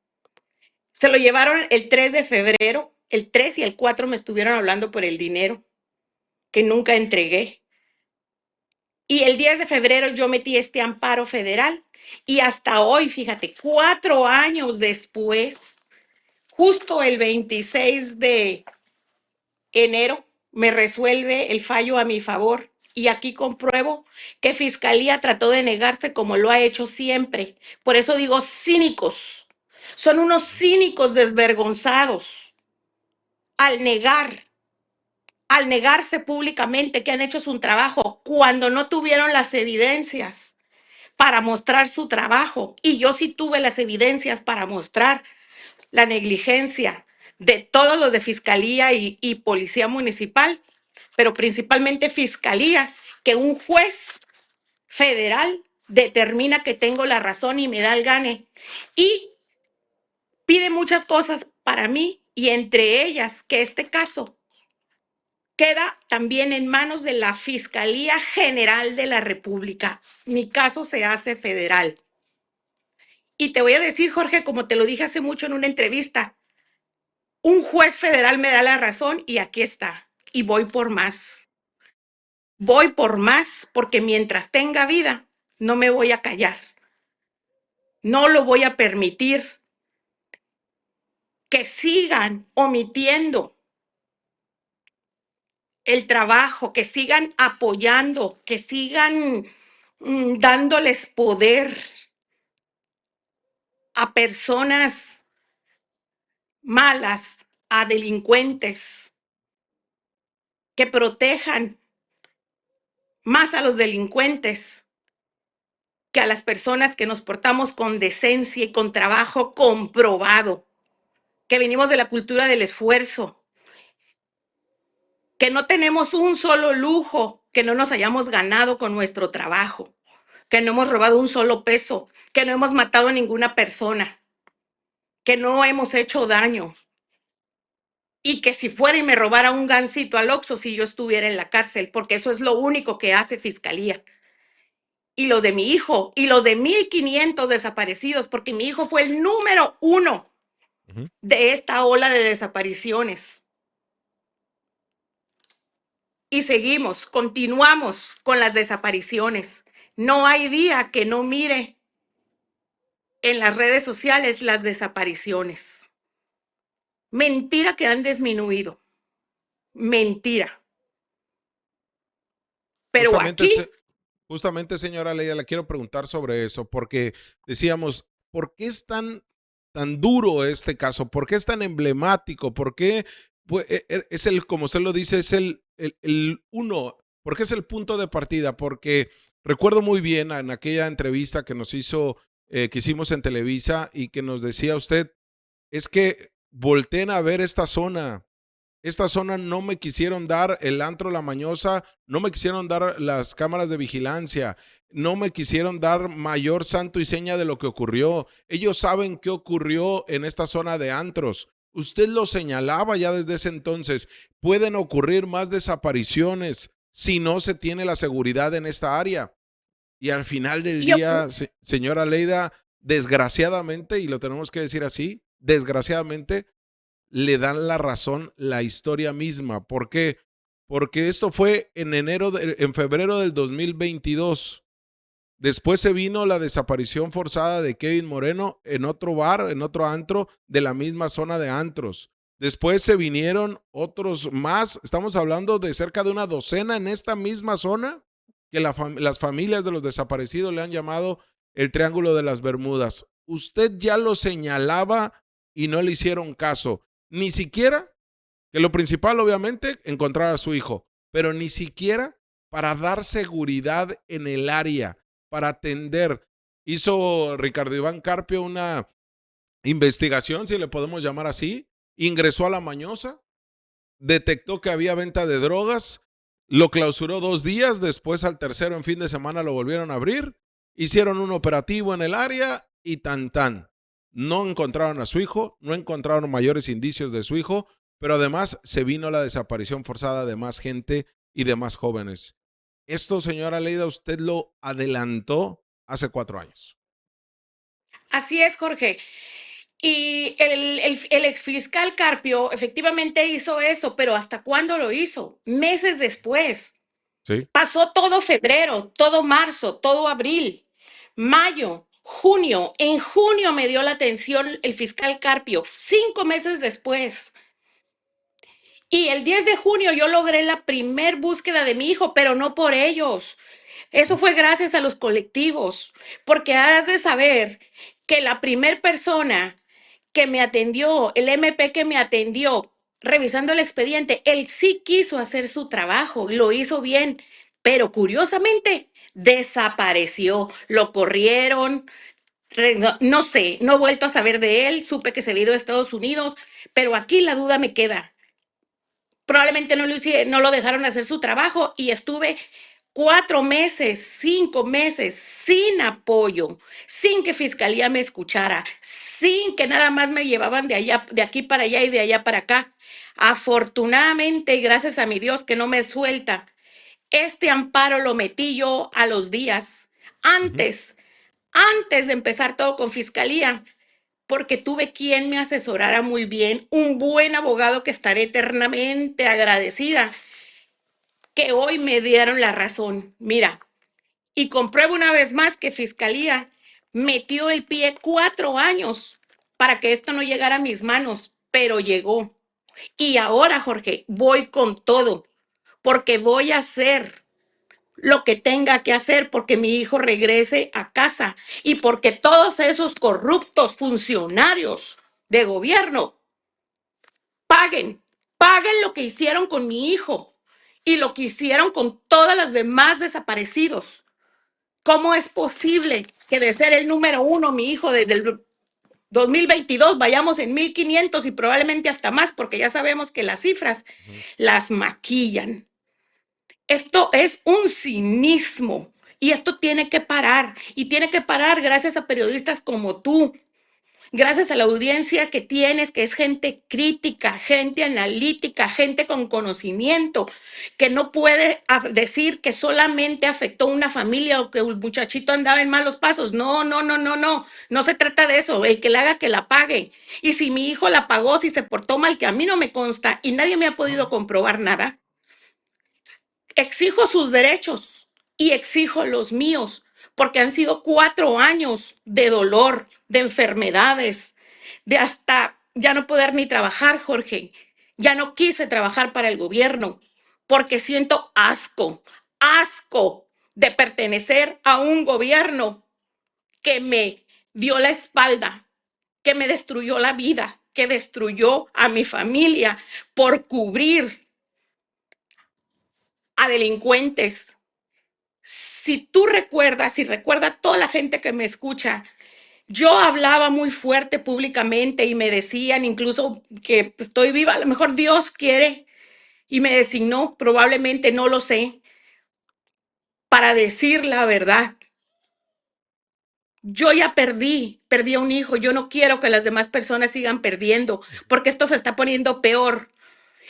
Se lo llevaron el 3 de febrero, el 3 y el 4 me estuvieron hablando por el dinero, que nunca entregué. Y el 10 de febrero yo metí este amparo federal, y hasta hoy, fíjate, 4 años después, justo el 26 de enero, me resuelve el fallo a mi favor. Y aquí compruebo que Fiscalía trató de negarse como lo ha hecho siempre. Por eso digo cínicos. Son unos cínicos desvergonzados al negarse públicamente que han hecho su trabajo cuando no tuvieron las evidencias para mostrar su trabajo. Y yo sí tuve las evidencias para mostrar la negligencia de todos los de Fiscalía y Policía Municipal, pero principalmente Fiscalía, que un juez federal determina que tengo la razón y me da el gane. Y pide muchas cosas para mí, y entre ellas que este caso queda también en manos de la Fiscalía General de la República. Mi caso se hace federal. Y te voy a decir, Jorge, como te lo dije hace mucho en una entrevista, un juez federal me da la razón y aquí está. Y voy por más. Voy por más porque mientras tenga vida, no me voy a callar. No lo voy a permitir que sigan omitiendo el trabajo, que sigan apoyando, que sigan dándoles poder a personas malas, a delincuentes, que protejan más a los delincuentes que a las personas que nos portamos con decencia y con trabajo comprobado, que venimos de la cultura del esfuerzo, que no tenemos un solo lujo que no nos hayamos ganado con nuestro trabajo, que no hemos robado un solo peso, que no hemos matado a ninguna persona, que no hemos hecho daño. Y que si fuera y me robara un gansito al Oxxo, si yo estuviera en la cárcel, porque eso es lo único que hace Fiscalía. Y lo de mi hijo, y lo de 1,500 desaparecidos, porque mi hijo fue el número 1 de esta ola de desapariciones. Y seguimos, continuamos con las desapariciones. No hay día que no mire en las redes sociales las desapariciones. Mentira que han disminuido. Mentira. Pero Justamente, aquí, justamente, señora Leida, le quiero preguntar sobre eso, porque decíamos, ¿por qué es tan duro este caso? ¿Por qué es tan emblemático? ¿Por qué pues, es el, como usted lo dice, es el uno? ¿Por qué es el punto de partida? Porque recuerdo muy bien en aquella entrevista que nos hizo, que hicimos en Televisa y que nos decía usted, es que volteen a ver esta zona. Esta zona no me quisieron dar el antro La Mañosa, no me quisieron dar las cámaras de vigilancia, no me quisieron dar mayor santo y seña de lo que ocurrió. Ellos saben qué ocurrió en esta zona de antros. Usted lo señalaba ya desde ese entonces. Pueden ocurrir más desapariciones si no se tiene la seguridad en esta área. Y al final del día, señora Leida, desgraciadamente, y lo tenemos que decir así, desgraciadamente, le dan la razón la historia misma. ¿Por qué? Porque esto fue en febrero del 2022. Después se vino la desaparición forzada de Kevin Moreno en otro bar, en otro antro de la misma zona de antros. Después se vinieron otros más. Estamos hablando de cerca de una docena en esta misma zona que las familias de los desaparecidos le han llamado el Triángulo de las Bermudas. Usted ya lo señalaba y no le hicieron caso. Ni siquiera, que lo principal obviamente, encontrar a su hijo, pero ni siquiera para dar seguridad en el área, para atender. Hizo Ricardo Iván Carpio una investigación, si le podemos llamar así, ingresó a La Mañosa, detectó que había venta de drogas, lo clausuró 2 días, después al tercero en fin de semana lo volvieron a abrir, hicieron un operativo en el área y tan. No encontraron a su hijo, no encontraron mayores indicios de su hijo, pero además se vino la desaparición forzada de más gente y de más jóvenes. Esto, señora Leida, usted lo adelantó hace 4 años. Así es, Jorge. Y el exfiscal Carpio efectivamente hizo eso, pero ¿hasta cuándo lo hizo? Meses después. Sí. Pasó todo febrero, todo marzo, todo abril, mayo, junio. En junio me dio la atención el fiscal Carpio, 5 meses después. Y el 10 de junio yo logré la primer búsqueda de mi hijo, pero no por ellos. Eso fue gracias a los colectivos, porque has de saber que la primer persona que me atendió, el MP que me atendió, revisando el expediente, él sí quiso hacer su trabajo, lo hizo bien, pero curiosamente desapareció, lo corrieron, No sé, no he vuelto a saber de él, supe que se había ido a Estados Unidos, pero aquí la duda me queda. Probablemente no lo dejaron hacer su trabajo y estuve 4 meses, 5 meses sin apoyo, sin que Fiscalía me escuchara, sin que nada más me llevaban de allá, de aquí para allá y de allá para acá. Afortunadamente, y gracias a mi Dios que no me suelta, este amparo lo metí yo a los días, antes, antes de empezar todo con Fiscalía, porque tuve quien me asesorara muy bien, un buen abogado que estaré eternamente agradecida, que hoy me dieron la razón. Mira, y compruebo una vez más que Fiscalía metió el pie 4 años para que esto no llegara a mis manos, pero llegó. Y ahora, Jorge, voy con todo, porque voy a hacer lo que tenga que hacer porque mi hijo regrese a casa y porque todos esos corruptos funcionarios de gobierno paguen, paguen lo que hicieron con mi hijo y lo que hicieron con todas las demás desaparecidos. ¿Cómo es posible que de ser el número uno, mi hijo, desde el 2022 vayamos en 1,500 y probablemente hasta más, porque ya sabemos que las cifras las maquillan? Esto es un cinismo y esto tiene que parar, y tiene que parar gracias a periodistas como tú, gracias a la audiencia que tienes, que es gente crítica, gente analítica, gente con conocimiento, que no puede decir que solamente afectó a una familia o que el muchachito andaba en malos pasos. No, no, no, no, no. No se trata de eso. El que la haga, que la pague. Y si mi hijo la pagó, si se portó mal, que a mí no me consta y nadie me ha podido comprobar nada, exijo sus derechos y exijo los míos, porque han sido 4 años de dolor, de enfermedades, de hasta ya no poder ni trabajar, Jorge. Ya no quise trabajar para el gobierno porque siento asco, asco de pertenecer a un gobierno que me dio la espalda, que me destruyó la vida, que destruyó a mi familia por cubrir a delincuentes. Si tú recuerdas, y recuerda toda la gente que me escucha, yo hablaba muy fuerte públicamente y me decían incluso que estoy viva. A lo mejor Dios quiere y me designó, probablemente, no lo sé, para decir la verdad. Yo ya perdí a un hijo. Yo no quiero que las demás personas sigan perdiendo, porque esto se está poniendo peor.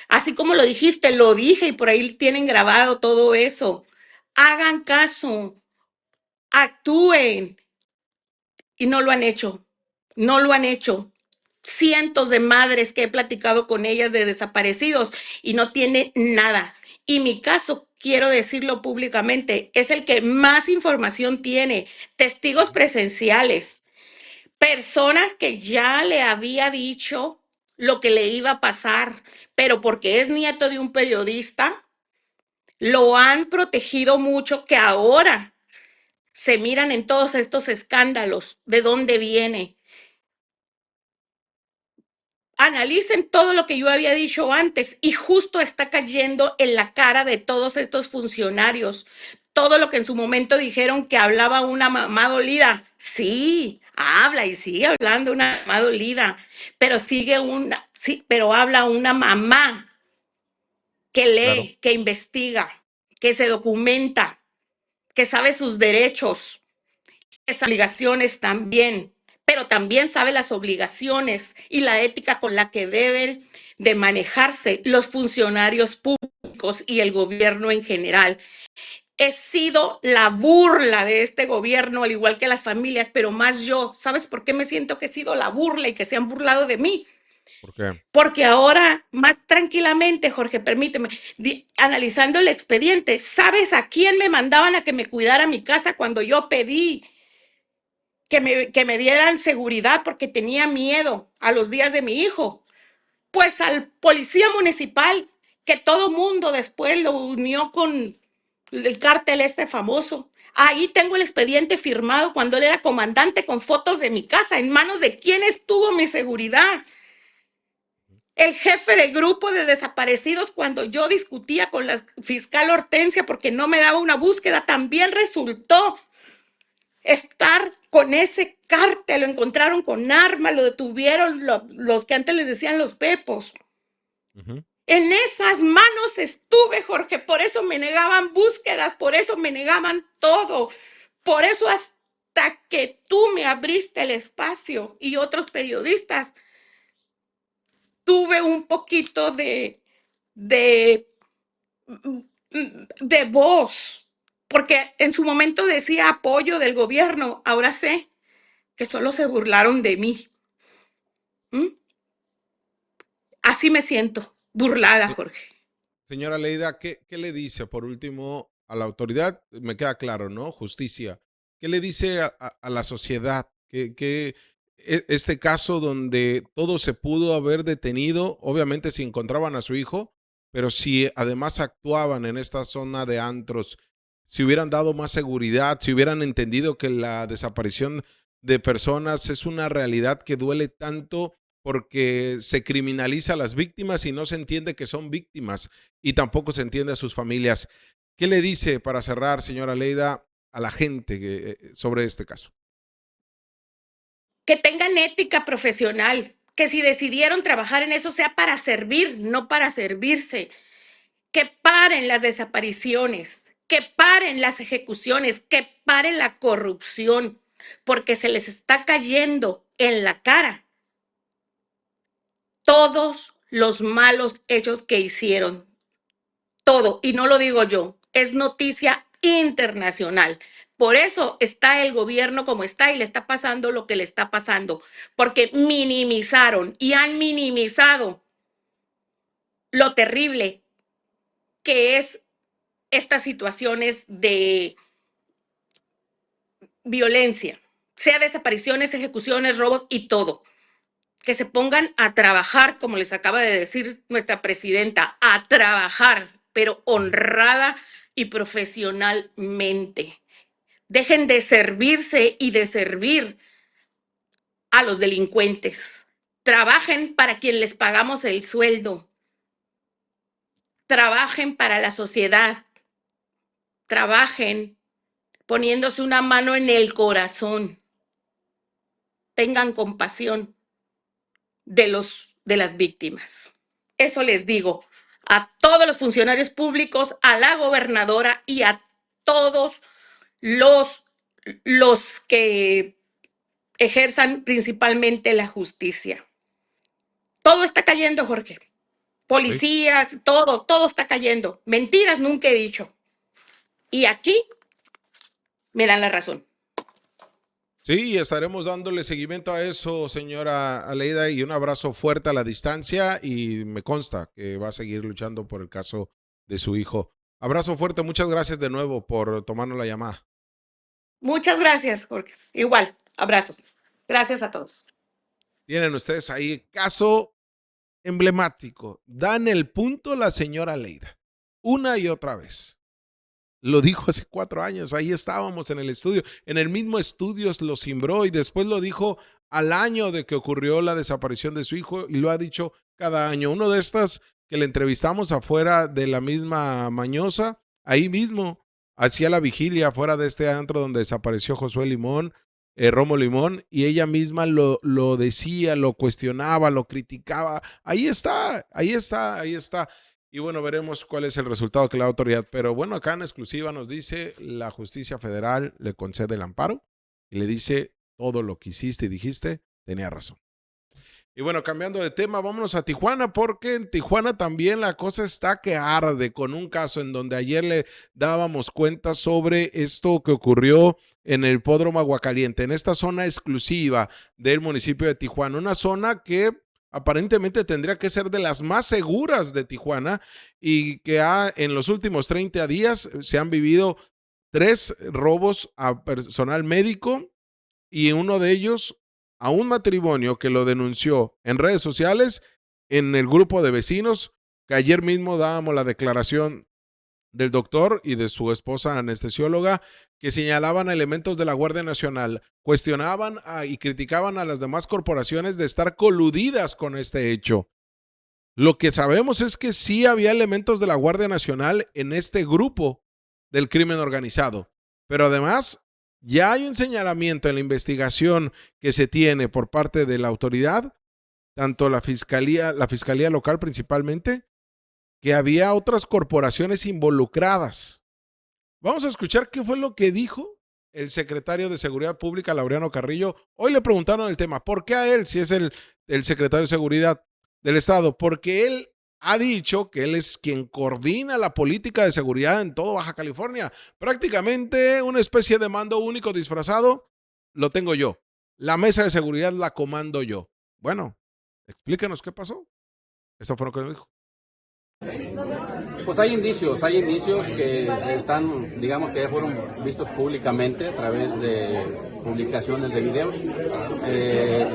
Así como lo dijiste, lo dije y por ahí tienen grabado todo eso. Hagan caso, actúen. Y no lo han hecho, no lo han hecho. Cientos de madres que he platicado con ellas de desaparecidos y no tiene nada. Y mi caso, quiero decirlo públicamente, es el que más información tiene, testigos presenciales, personas que ya le había dicho lo que le iba a pasar, pero porque es nieto de un periodista, lo han protegido mucho, que ahora se miran en todos estos escándalos, de dónde viene. Analicen todo lo que yo había dicho antes y justo está cayendo en la cara de todos estos funcionarios. Todo lo que en su momento dijeron que hablaba una mamá dolida. Sí, habla y sigue hablando una mamá dolida, pero pero habla una mamá que Claro. lee, que investiga, que se documenta, que sabe sus derechos, esas obligaciones también, pero también sabe las obligaciones y la ética con la que deben de manejarse los funcionarios públicos y el gobierno en general. He sido la burla de este gobierno, al igual que las familias, pero más yo. ¿Sabes por qué me siento que he sido la burla y que se han burlado de mí? ¿Por qué? Porque ahora, más tranquilamente, Jorge, permíteme, analizando el expediente, ¿sabes a quién me mandaban a que me cuidara mi casa cuando yo pedí que me dieran seguridad porque tenía miedo a los días de mi hijo? Pues al policía municipal, que todo mundo después lo unió con el cártel este famoso. Ahí tengo el expediente firmado cuando él era comandante, con fotos de mi casa. ¿En manos de quién estuvo mi seguridad? El jefe de grupo de desaparecidos, cuando yo discutía con la fiscal Hortensia porque no me daba una búsqueda, también resultó estar con ese cártel, lo encontraron con armas, lo detuvieron los que antes les decían los pepos. Ujú. En esas manos estuve, Jorge, por eso me negaban búsquedas, por eso me negaban todo, por eso hasta que tú me abriste el espacio y otros periodistas, tuve un poquito de voz, porque en su momento decía apoyo del gobierno, ahora sé que solo se burlaron de mí. ¿Mm? Así me siento, burlada, Se- Jorge. Señora Leida, ¿qué le dice por último a la autoridad? Me queda claro, ¿no? Justicia. ¿Qué le dice a la sociedad? Que este caso donde todo se pudo haber detenido, obviamente si encontraban a su hijo, pero si además actuaban en esta zona de antros, si hubieran dado más seguridad, si hubieran entendido que la desaparición de personas es una realidad que duele tanto porque se criminaliza a las víctimas y no se entiende que son víctimas y tampoco se entiende a sus familias. ¿Qué le dice para cerrar, señora Leida, a la gente sobre este caso? Que tengan ética profesional, que si decidieron trabajar en eso sea para servir, no para servirse, que paren las desapariciones, que paren las ejecuciones, que paren la corrupción, porque se les está cayendo en la cara todos los malos hechos que hicieron. Todo, y no lo digo yo, es noticia internacional. Por eso está el gobierno como está y le está pasando lo que le está pasando, porque minimizaron y han minimizado lo terrible que es estas situaciones de violencia, sea desapariciones, ejecuciones, robos y todo. Que se pongan a trabajar, como les acaba de decir nuestra presidenta, a trabajar, pero honrada y profesionalmente. Dejen de servirse y de servir a los delincuentes. Trabajen para quien les pagamos el sueldo. Trabajen para la sociedad. Trabajen poniéndose una mano en el corazón. Tengan compasión de las víctimas. Eso les digo a todos los funcionarios públicos, a la gobernadora y a todos los que ejerzan principalmente la justicia. Todo está cayendo, Jorge. Sí. Policías, todo está cayendo. Mentiras nunca he dicho. Y aquí me dan la razón. Sí, estaremos dándole seguimiento a eso, señora Aleida, y un abrazo fuerte a la distancia y me consta que va a seguir luchando por el caso de su hijo. Abrazo fuerte, muchas gracias de nuevo por tomarnos la llamada. Muchas gracias, Jorge. Igual, abrazos. Gracias a todos. Tienen ustedes ahí caso emblemático. Dan el punto la señora Aleida, una y otra vez. Lo dijo hace 4 años, ahí estábamos en el estudio, en el mismo estudio lo cimbró y después lo dijo al año de que ocurrió la desaparición de su hijo y lo ha dicho cada año. Uno de estas que le entrevistamos afuera de la misma Mañosa, ahí mismo, hacía la vigilia afuera de este antro donde desapareció Josué Limón, Romo Limón, y ella misma lo decía, lo cuestionaba, lo criticaba. Ahí está, ahí está, ahí está. Y bueno, veremos cuál es el resultado que la autoridad. Pero bueno, acá en exclusiva nos dice la justicia federal le concede el amparo y le dice todo lo que hiciste y dijiste, tenía razón. Y bueno, cambiando de tema, vámonos a Tijuana porque en Tijuana también la cosa está que arde con un caso en donde ayer le dábamos cuenta sobre esto que ocurrió en el Hipódromo Aguacaliente, en esta zona exclusiva del municipio de Tijuana, una zona que aparentemente tendría que ser de las más seguras de Tijuana y que en los últimos 30 días se han vivido 3 robos a personal médico y uno de ellos a un matrimonio que lo denunció en redes sociales en el grupo de vecinos que ayer mismo dábamos la declaración del doctor y de su esposa anestesióloga que señalaban a elementos de la Guardia Nacional, cuestionaban y criticaban a las demás corporaciones de estar coludidas con este hecho. Lo que sabemos es que sí había elementos de la Guardia Nacional en este grupo del crimen organizado, pero además Ya hay un señalamiento en la investigación que se tiene por parte de la autoridad, tanto la fiscalía local principalmente, que había otras corporaciones involucradas. Vamos a escuchar qué fue lo que dijo el secretario de Seguridad Pública, Laureano Carrillo. Hoy le preguntaron el tema, ¿por qué a él, si es el secretario de Seguridad del Estado? Porque él ha dicho que él es quien coordina la política de seguridad en todo Baja California. Prácticamente una especie de mando único disfrazado lo tengo yo. La mesa de seguridad la comando yo. Bueno, explíquenos qué pasó. Eso fue lo que nos dijo. Pues hay indicios que están, digamos que ya fueron vistos públicamente a través de publicaciones de videos.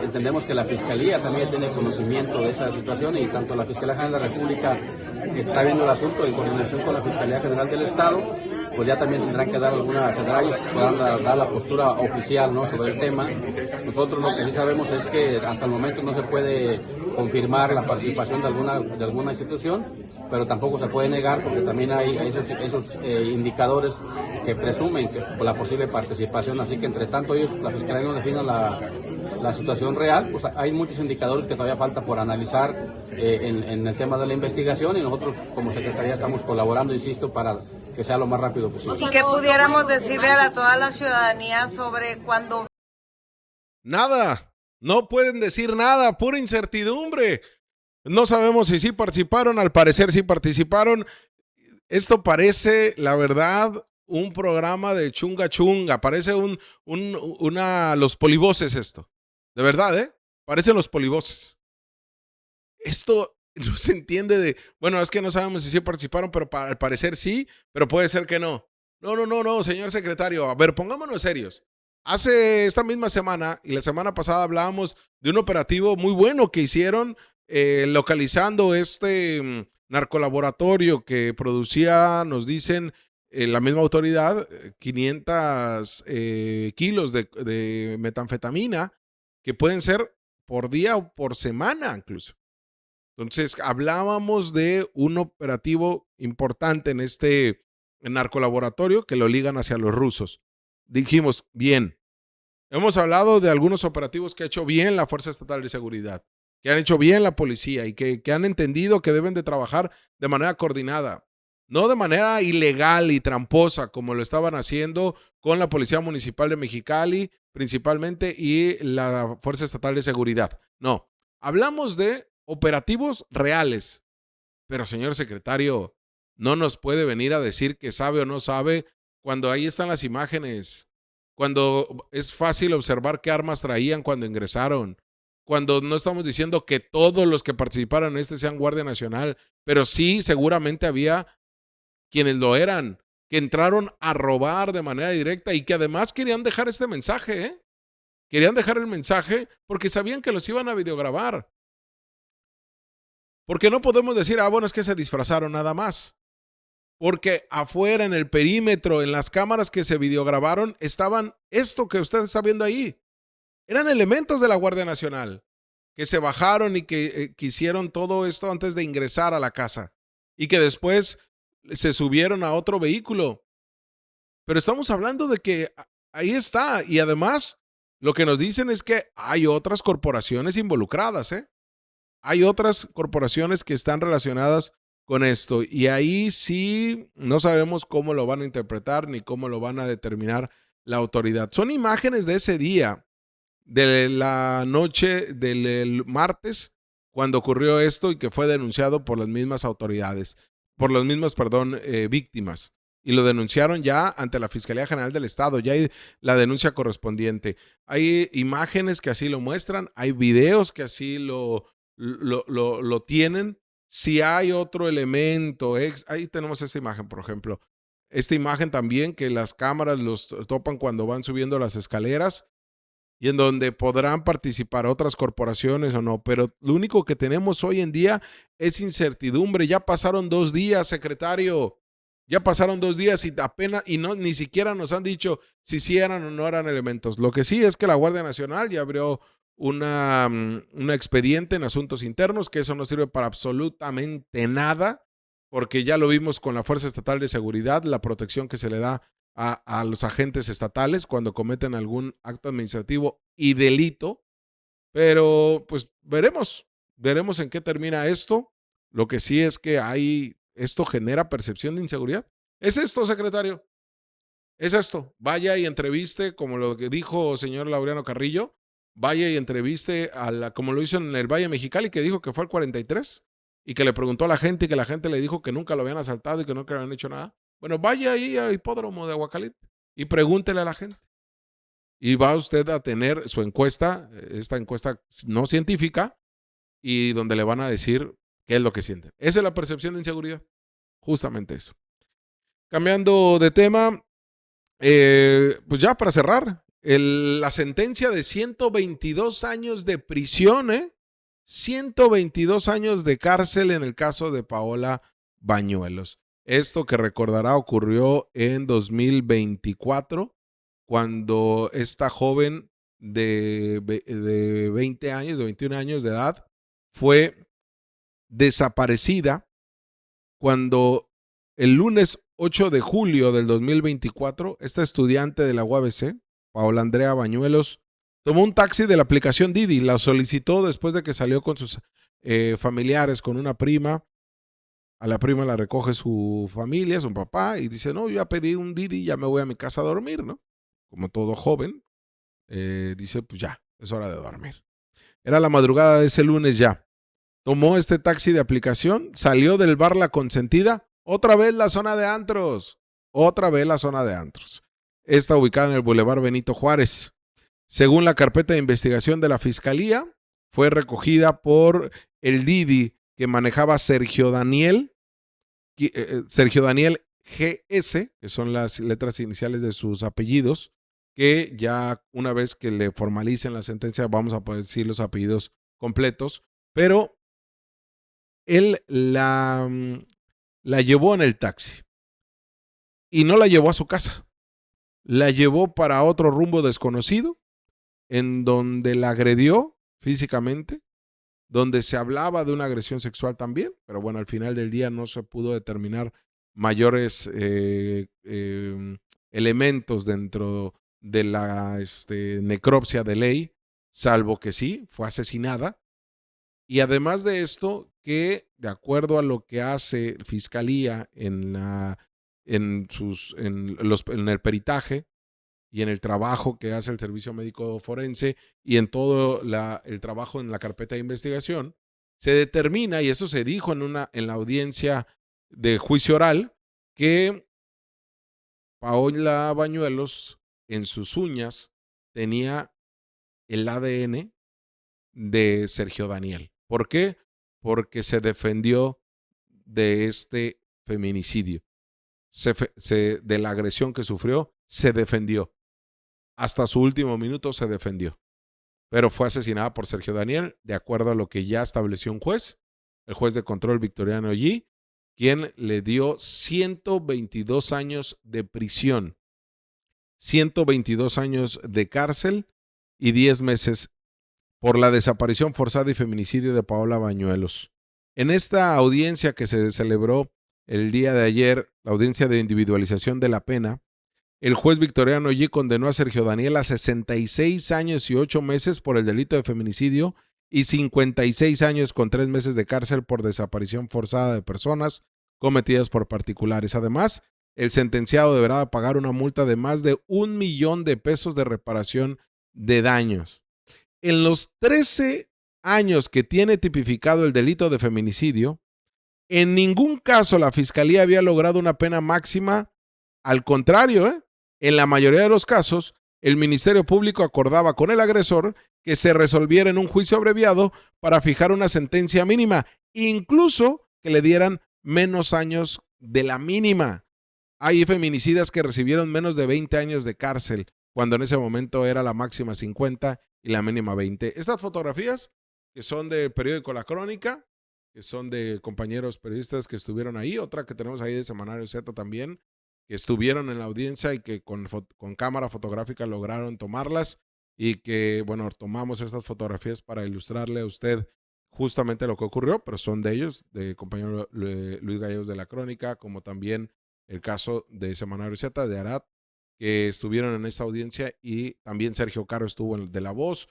Entendemos que la Fiscalía también tiene conocimiento de esa situación y tanto la Fiscalía General de la República, que está viendo el asunto en coordinación con la Fiscalía General del Estado, pues ya también tendrán que dar puedan dar la postura oficial, ¿no?, sobre el tema. Nosotros lo que sí sabemos es que hasta el momento no se puede confirmar la participación de alguna institución, pero tampoco se puede negar porque también hay esos indicadores que presumen que por la posible participación. Así que entre tanto ellos, la Fiscalía no defina la situación real, pues hay muchos indicadores que todavía falta por analizar en el tema de la investigación, y nosotros como Secretaría estamos colaborando, insisto, para que sea lo más rápido posible. Y que pudiéramos decirle a toda la ciudadanía sobre cuándo. Nada, no pueden decir nada, pura incertidumbre. No sabemos si sí participaron, al parecer sí participaron. Esto parece, la verdad, un programa de chunga chunga, parece los polivoces esto. De verdad, parecen los polivoces. Esto no se entiende bueno, es que no sabemos si sí participaron, pero al parecer sí, pero puede ser que no. No, señor secretario, a ver, pongámonos serios. Hace esta misma semana y la semana pasada hablábamos de un operativo muy bueno que hicieron localizando narcolaboratorio que producía, nos dicen, la misma autoridad, 500 kilos de metanfetamina, que pueden ser por día o por semana incluso. Entonces hablábamos de un operativo importante en narcolaboratorio que lo ligan hacia los rusos. Dijimos, bien, hemos hablado de algunos operativos que ha hecho bien la Fuerza Estatal de Seguridad, que han hecho bien la policía y que han entendido que deben de trabajar de manera coordinada, no de manera ilegal y tramposa como lo estaban haciendo con la Policía Municipal de Mexicali principalmente y la Fuerza Estatal de Seguridad. No, hablamos de operativos reales, pero señor secretario, no nos puede venir a decir que sabe o no sabe cuando ahí están las imágenes, cuando es fácil observar qué armas traían cuando ingresaron, cuando no estamos diciendo que todos los que participaron en sean Guardia Nacional, pero sí seguramente había quienes lo eran, que entraron a robar de manera directa y que además querían dejar este mensaje, Querían dejar el mensaje porque sabían que los iban a videograbar. Porque no podemos decir, bueno, es que se disfrazaron nada más. Porque afuera, en el perímetro, en las cámaras que se videograbaron, estaban esto que usted está viendo ahí. Eran elementos de la Guardia Nacional que se bajaron y que hicieron todo esto antes de ingresar a la casa y que después se subieron a otro vehículo. Pero estamos hablando de que ahí está. Y además, lo que nos dicen es que hay otras corporaciones involucradas, Hay otras corporaciones que están relacionadas con esto y ahí sí no sabemos cómo lo van a interpretar ni cómo lo van a determinar la autoridad. Son imágenes de ese día, de la noche del martes, cuando ocurrió esto y que fue denunciado por las mismas autoridades, por las mismas, víctimas. Y lo denunciaron ya ante la Fiscalía General del Estado, ya hay la denuncia correspondiente. Hay imágenes que así lo muestran, hay videos que así lo tienen. Si hay otro elemento, ahí tenemos esta imagen, por ejemplo. Esta imagen también que las cámaras los topan cuando van subiendo las escaleras y en donde podrán participar otras corporaciones o no. Pero lo único que tenemos hoy en día es incertidumbre. Ya pasaron 2 días, secretario. Ya pasaron 2 días y apenas, ni siquiera nos han dicho si eran o no eran elementos. Lo que sí es que la Guardia Nacional ya abrió una expediente en asuntos internos, que eso no sirve para absolutamente nada, porque ya lo vimos con la Fuerza Estatal de Seguridad, la protección que se le da a los agentes estatales cuando cometen algún acto administrativo y delito, pero pues veremos en qué termina esto. Lo que sí es que esto genera percepción de inseguridad. Es esto, secretario. Es esto. Vaya y entreviste, como lo que dijo señor Laureano Carrillo, vaya y entreviste como lo hizo en el Valle Mexicali, que dijo que fue al 43 y que le preguntó a la gente y que la gente le dijo que nunca lo habían asaltado y que nunca habían hecho nada. Bueno, vaya ahí al hipódromo de Aguacaliente y pregúntele a la gente. Y va usted a tener su encuesta, esta encuesta no científica, y donde le van a decir qué es lo que sienten. Esa es la percepción de inseguridad. Justamente eso. Cambiando de tema, pues ya para cerrar, la sentencia de 122 años de prisión, 122 años de cárcel en el caso de Paola Bañuelos. Esto que recordará ocurrió en 2024, cuando esta joven de 20 años, de 21 años de edad, fue desaparecida cuando el lunes 8 de julio del 2024, esta estudiante de la UABC, Paola Andrea Bañuelos, tomó un taxi de la aplicación Didi, la solicitó después de que salió con sus familiares, con una prima. A la prima la recoge su familia, su papá, y dice, no, yo ya pedí un Didi, ya me voy a mi casa a dormir, ¿no? Como todo joven, dice, pues ya, es hora de dormir. Era la madrugada de ese lunes ya. Tomó este taxi de aplicación, salió del bar La Consentida, otra vez la zona de antros. Está ubicada en el Boulevard Benito Juárez. Según la carpeta de investigación de la Fiscalía, fue recogida por el Didi que manejaba Sergio Daniel GS, que son las letras iniciales de sus apellidos, que ya una vez que le formalicen la sentencia vamos a poder decir los apellidos completos, pero él la llevó en el taxi y no la llevó a su casa, la llevó para otro rumbo desconocido, en donde la agredió físicamente, donde se hablaba de una agresión sexual también, pero bueno, al final del día no se pudo determinar mayores elementos dentro de la necropsia de ley, salvo que sí, fue asesinada. Y además de esto, que de acuerdo a lo que hace Fiscalía en el peritaje y en el trabajo que hace el Servicio Médico Forense y en todo el trabajo en la carpeta de investigación, se determina, y eso se dijo en la audiencia de juicio oral, que Paola Bañuelos en sus uñas tenía el ADN de Sergio Daniel. ¿Por qué? Porque se defendió de este feminicidio. De la agresión que sufrió, se defendió. Hasta su último minuto se defendió. Pero fue asesinada por Sergio Daniel, de acuerdo a lo que ya estableció un juez, el juez de control Victoriano G., quien le dio 122 años de prisión, 122 años de cárcel y 10 meses por la desaparición forzada y feminicidio de Paola Bañuelos. En esta audiencia que se celebró el día de ayer, la audiencia de individualización de la pena, el juez Victoriano G. condenó a Sergio Daniel a 66 años y 8 meses por el delito de feminicidio y 56 años con 3 meses de cárcel por desaparición forzada de personas cometidas por particulares. Además, el sentenciado deberá pagar una multa de más de 1 millón de pesos de reparación de daños. En los 13 años que tiene tipificado el delito de feminicidio, en ningún caso la Fiscalía había logrado una pena máxima. Al contrario, en la mayoría de los casos, el Ministerio Público acordaba con el agresor que se resolviera en un juicio abreviado para fijar una sentencia mínima, incluso que le dieran menos años de la mínima. Hay feminicidas que recibieron menos de 20 años de cárcel, cuando en ese momento era la máxima 50 y la mínima 20. Estas fotografías, que son del periódico La Crónica, que son de compañeros periodistas que estuvieron ahí, otra que tenemos ahí de Semanario Z también, que estuvieron en la audiencia y que con cámara fotográfica lograron tomarlas, y que, bueno, tomamos estas fotografías para ilustrarle a usted justamente lo que ocurrió, pero son de ellos, de compañero Luis Gallegos de La Crónica, como también el caso de Semanario Z de Arad, que estuvieron en esta audiencia y también Sergio Caro estuvo en el de La Voz.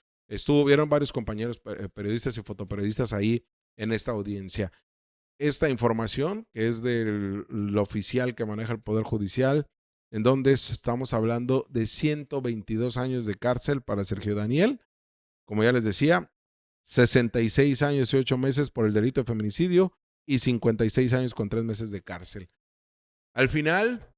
Vieron varios compañeros periodistas y fotoperiodistas ahí en esta audiencia. Esta información, que es del oficial que maneja el Poder Judicial, en donde estamos hablando de 122 años de cárcel para Sergio Daniel. Como ya les decía, 66 años y 8 meses por el delito de feminicidio y 56 años con 3 meses de cárcel. Al final,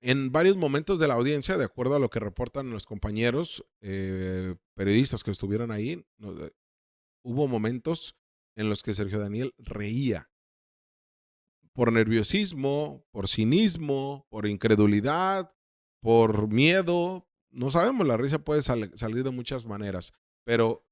en varios momentos de la audiencia, de acuerdo a lo que reportan los compañeros periodistas que estuvieron ahí, hubo momentos en los que Sergio Daniel reía por nerviosismo, por cinismo, por incredulidad, por miedo. No sabemos, la risa puede salir de muchas maneras, pero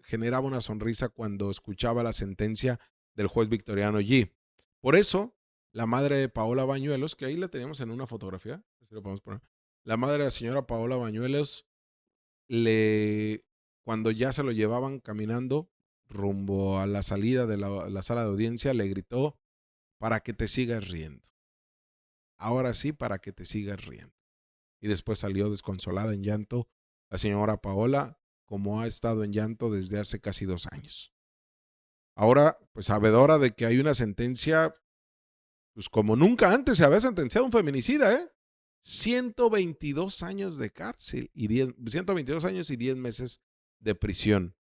generaba una sonrisa cuando escuchaba la sentencia del juez Victoriano G. Por eso, la madre de Paola Bañuelos, que ahí la teníamos en una fotografía, así lo podemos poner, la madre de la señora Paola Bañuelos, cuando ya se lo llevaban caminando rumbo a la salida de la sala de audiencia, le gritó: para que te sigas riendo. Ahora sí, para que te sigas riendo. Y después salió desconsolada en llanto la señora Paola, como ha estado en llanto desde hace casi 2 años. Ahora, pues sabedora de que hay una sentencia, pues como nunca antes se había sentenciado un feminicida, 122 años de cárcel y 122 años y 10 meses de prisión.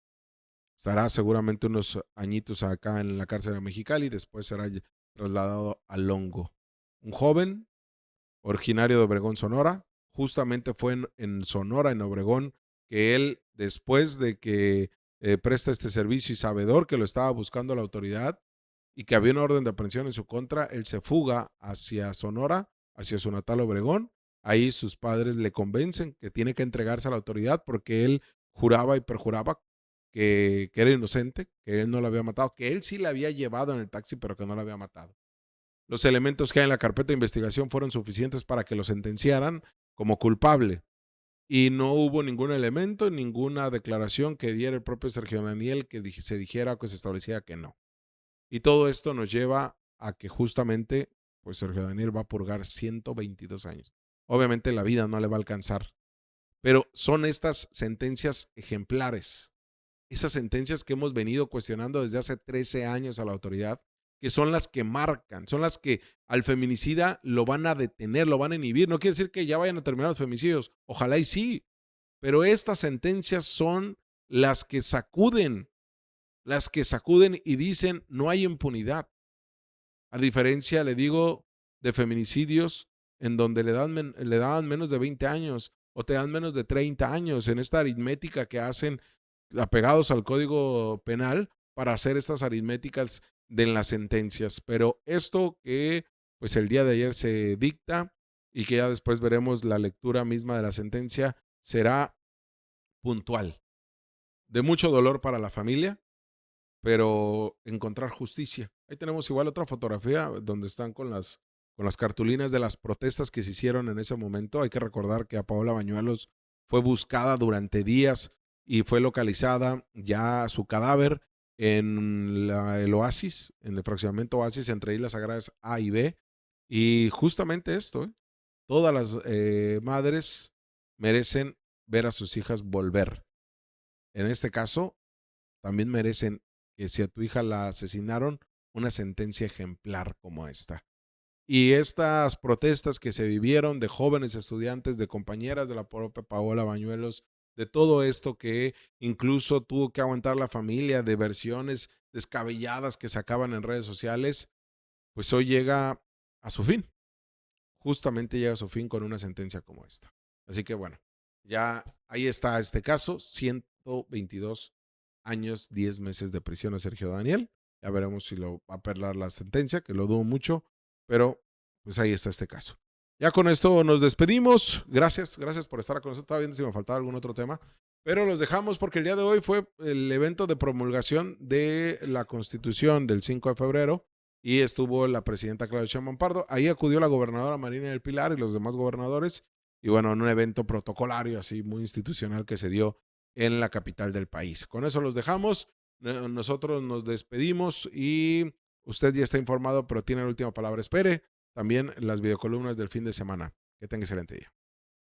Estará seguramente unos añitos acá en la cárcel de Mexicali y después será trasladado a Longo. Un joven originario de Obregón, Sonora. Justamente fue en Sonora, en Obregón, que él, después de que presta este servicio y sabedor que lo estaba buscando la autoridad y que había una orden de aprehensión en su contra, él se fuga hacia Sonora, hacia su natal Obregón. Ahí sus padres le convencen que tiene que entregarse a la autoridad porque él juraba y perjuraba que era inocente, que él no lo había matado, que él sí la había llevado en el taxi, pero que no la había matado. Los elementos que hay en la carpeta de investigación fueron suficientes para que lo sentenciaran como culpable. Y no hubo ningún elemento, ninguna declaración que diera el propio Sergio Daniel que se dijera o que se estableciera que no. Y todo esto nos lleva a que justamente pues Sergio Daniel va a purgar 122 años. Obviamente la vida no le va a alcanzar, pero son estas sentencias ejemplares. Esas sentencias que hemos venido cuestionando desde hace 13 años a la autoridad, que son las que marcan, son las que al feminicida lo van a detener, lo van a inhibir. No quiere decir que ya vayan a terminar los feminicidios, ojalá y sí, pero estas sentencias son las que sacuden y dicen no hay impunidad. A diferencia, le digo, de feminicidios en donde le daban menos de 20 años o te dan menos de 30 años en esta aritmética que hacen apegados al Código Penal para hacer estas aritméticas de las sentencias. Pero esto que pues el día de ayer se dicta y que ya después veremos la lectura misma de la sentencia, será puntual. De mucho dolor para la familia, pero encontrar justicia. Ahí tenemos igual otra fotografía donde están con las cartulinas de las protestas que se hicieron en ese momento. Hay que recordar que a Paola Bañuelos fue buscada durante días y fue localizada ya su cadáver en el Oasis, en el fraccionamiento Oasis entre Islas Sagradas A y B. Y justamente esto, todas las madres merecen ver a sus hijas volver. En este caso, también merecen que si a tu hija la asesinaron, una sentencia ejemplar como esta. Y estas protestas que se vivieron de jóvenes estudiantes, de compañeras de la propia Paola Bañuelos, de todo esto que incluso tuvo que aguantar la familia, de versiones descabelladas que sacaban en redes sociales, pues hoy llega a su fin. Justamente llega a su fin con una sentencia como esta. Así que bueno, ya ahí está este caso, 122 años, 10 meses de prisión a Sergio Daniel. Ya veremos si lo va a apelar la sentencia, que lo dudo mucho, pero pues ahí está este caso. Ya con esto nos despedimos. Gracias por estar con nosotros. Estaba viendo si me faltaba algún otro tema, pero los dejamos porque el día de hoy fue el evento de promulgación de la Constitución del 5 de febrero y estuvo la presidenta Claudia Sheinbaum Pardo. Ahí acudió la gobernadora Marina del Pilar y los demás gobernadores y bueno, en un evento protocolario así muy institucional que se dio en la capital del país. Con eso los dejamos. Nosotros nos despedimos y usted ya está informado, pero tiene la última palabra. Espere también las videocolumnas del fin de semana. Que tenga excelente día.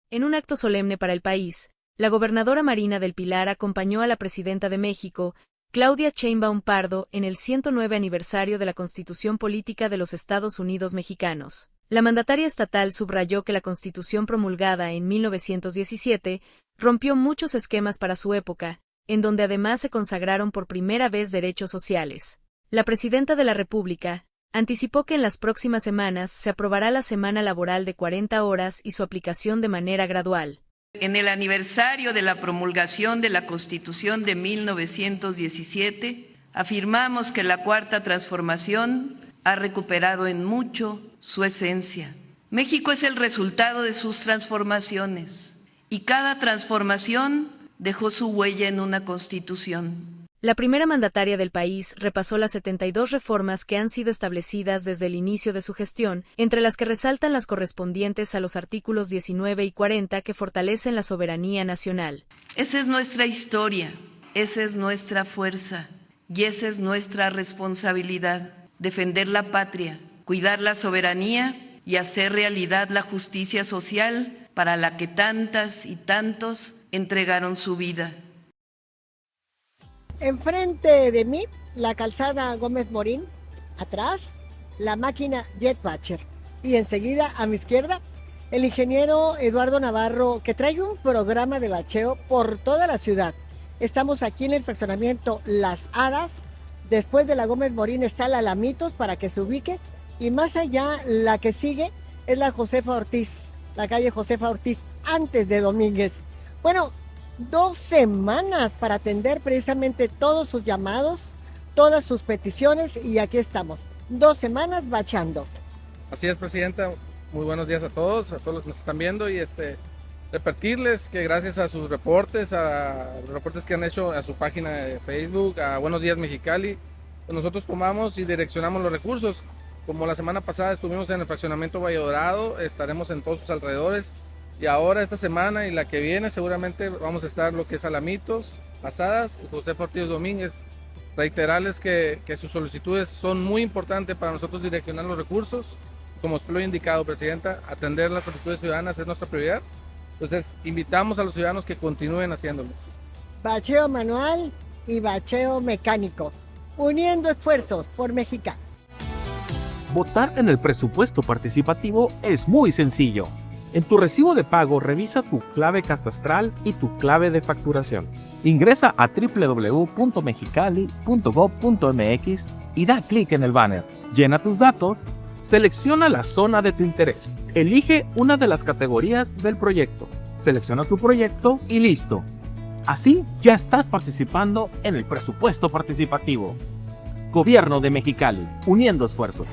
En un acto solemne para el país, la gobernadora Marina del Pilar acompañó a la presidenta de México, Claudia Sheinbaum Pardo, en el 109 aniversario de la Constitución Política de los Estados Unidos Mexicanos. La mandataria estatal subrayó que la Constitución promulgada en 1917 rompió muchos esquemas para su época, en donde además se consagraron por primera vez derechos sociales. La presidenta de la República anticipó que en las próximas semanas se aprobará la semana laboral de 40 horas y su aplicación de manera gradual. En el aniversario de la promulgación de la Constitución de 1917, afirmamos que la Cuarta Transformación ha recuperado en mucho su esencia. México es el resultado de sus transformaciones y cada transformación dejó su huella en una Constitución. La primera mandataria del país repasó las 72 reformas que han sido establecidas desde el inicio de su gestión, entre las que resaltan las correspondientes a los artículos 19 y 40 que fortalecen la soberanía nacional. Esa es nuestra historia, esa es nuestra fuerza y esa es nuestra responsabilidad, defender la patria, cuidar la soberanía y hacer realidad la justicia social para la que tantas y tantos entregaron su vida. Enfrente de mí, la calzada Gómez Morín, atrás, la máquina Jetbatcher y enseguida a mi izquierda, el ingeniero Eduardo Navarro, que trae un programa de bacheo por toda la ciudad. Estamos aquí en el fraccionamiento Las Hadas, después de la Gómez Morín está la Alamitos para que se ubique, y más allá la que sigue es la Josefa Ortiz, la calle Josefa Ortiz, antes de Domínguez. Bueno, 2 semanas para atender precisamente todos sus llamados, todas sus peticiones, y aquí estamos, 2 semanas bachando. Así es, Presidenta. Muy buenos días a todos los que nos están viendo, y repetirles que gracias a sus reportes, a los reportes que han hecho a su página de Facebook, a Buenos Días Mexicali, pues nosotros tomamos y direccionamos los recursos. Como la semana pasada estuvimos en el fraccionamiento Valle Dorado, estaremos en todos sus alrededores. Y ahora esta semana y la que viene seguramente vamos a estar lo que es Alamitos, Las Hadas y José Ortiz Domínguez. Reiterarles que sus solicitudes son muy importantes para nosotros direccionar los recursos. Como usted lo ha indicado, Presidenta, atender las solicitudes ciudadanas es nuestra prioridad. Entonces invitamos a los ciudadanos que continúen haciéndolo. Bacheo manual y bacheo mecánico, uniendo esfuerzos por Mexicali. Votar en el presupuesto participativo es muy sencillo. En tu recibo de pago revisa tu clave catastral y tu clave de facturación. Ingresa a www.mexicali.gov.mx y da clic en el banner. Llena tus datos, selecciona la zona de tu interés. Elige una de las categorías del proyecto. Selecciona tu proyecto y listo. Así ya estás participando en el presupuesto participativo. Gobierno de Mexicali, uniendo esfuerzos.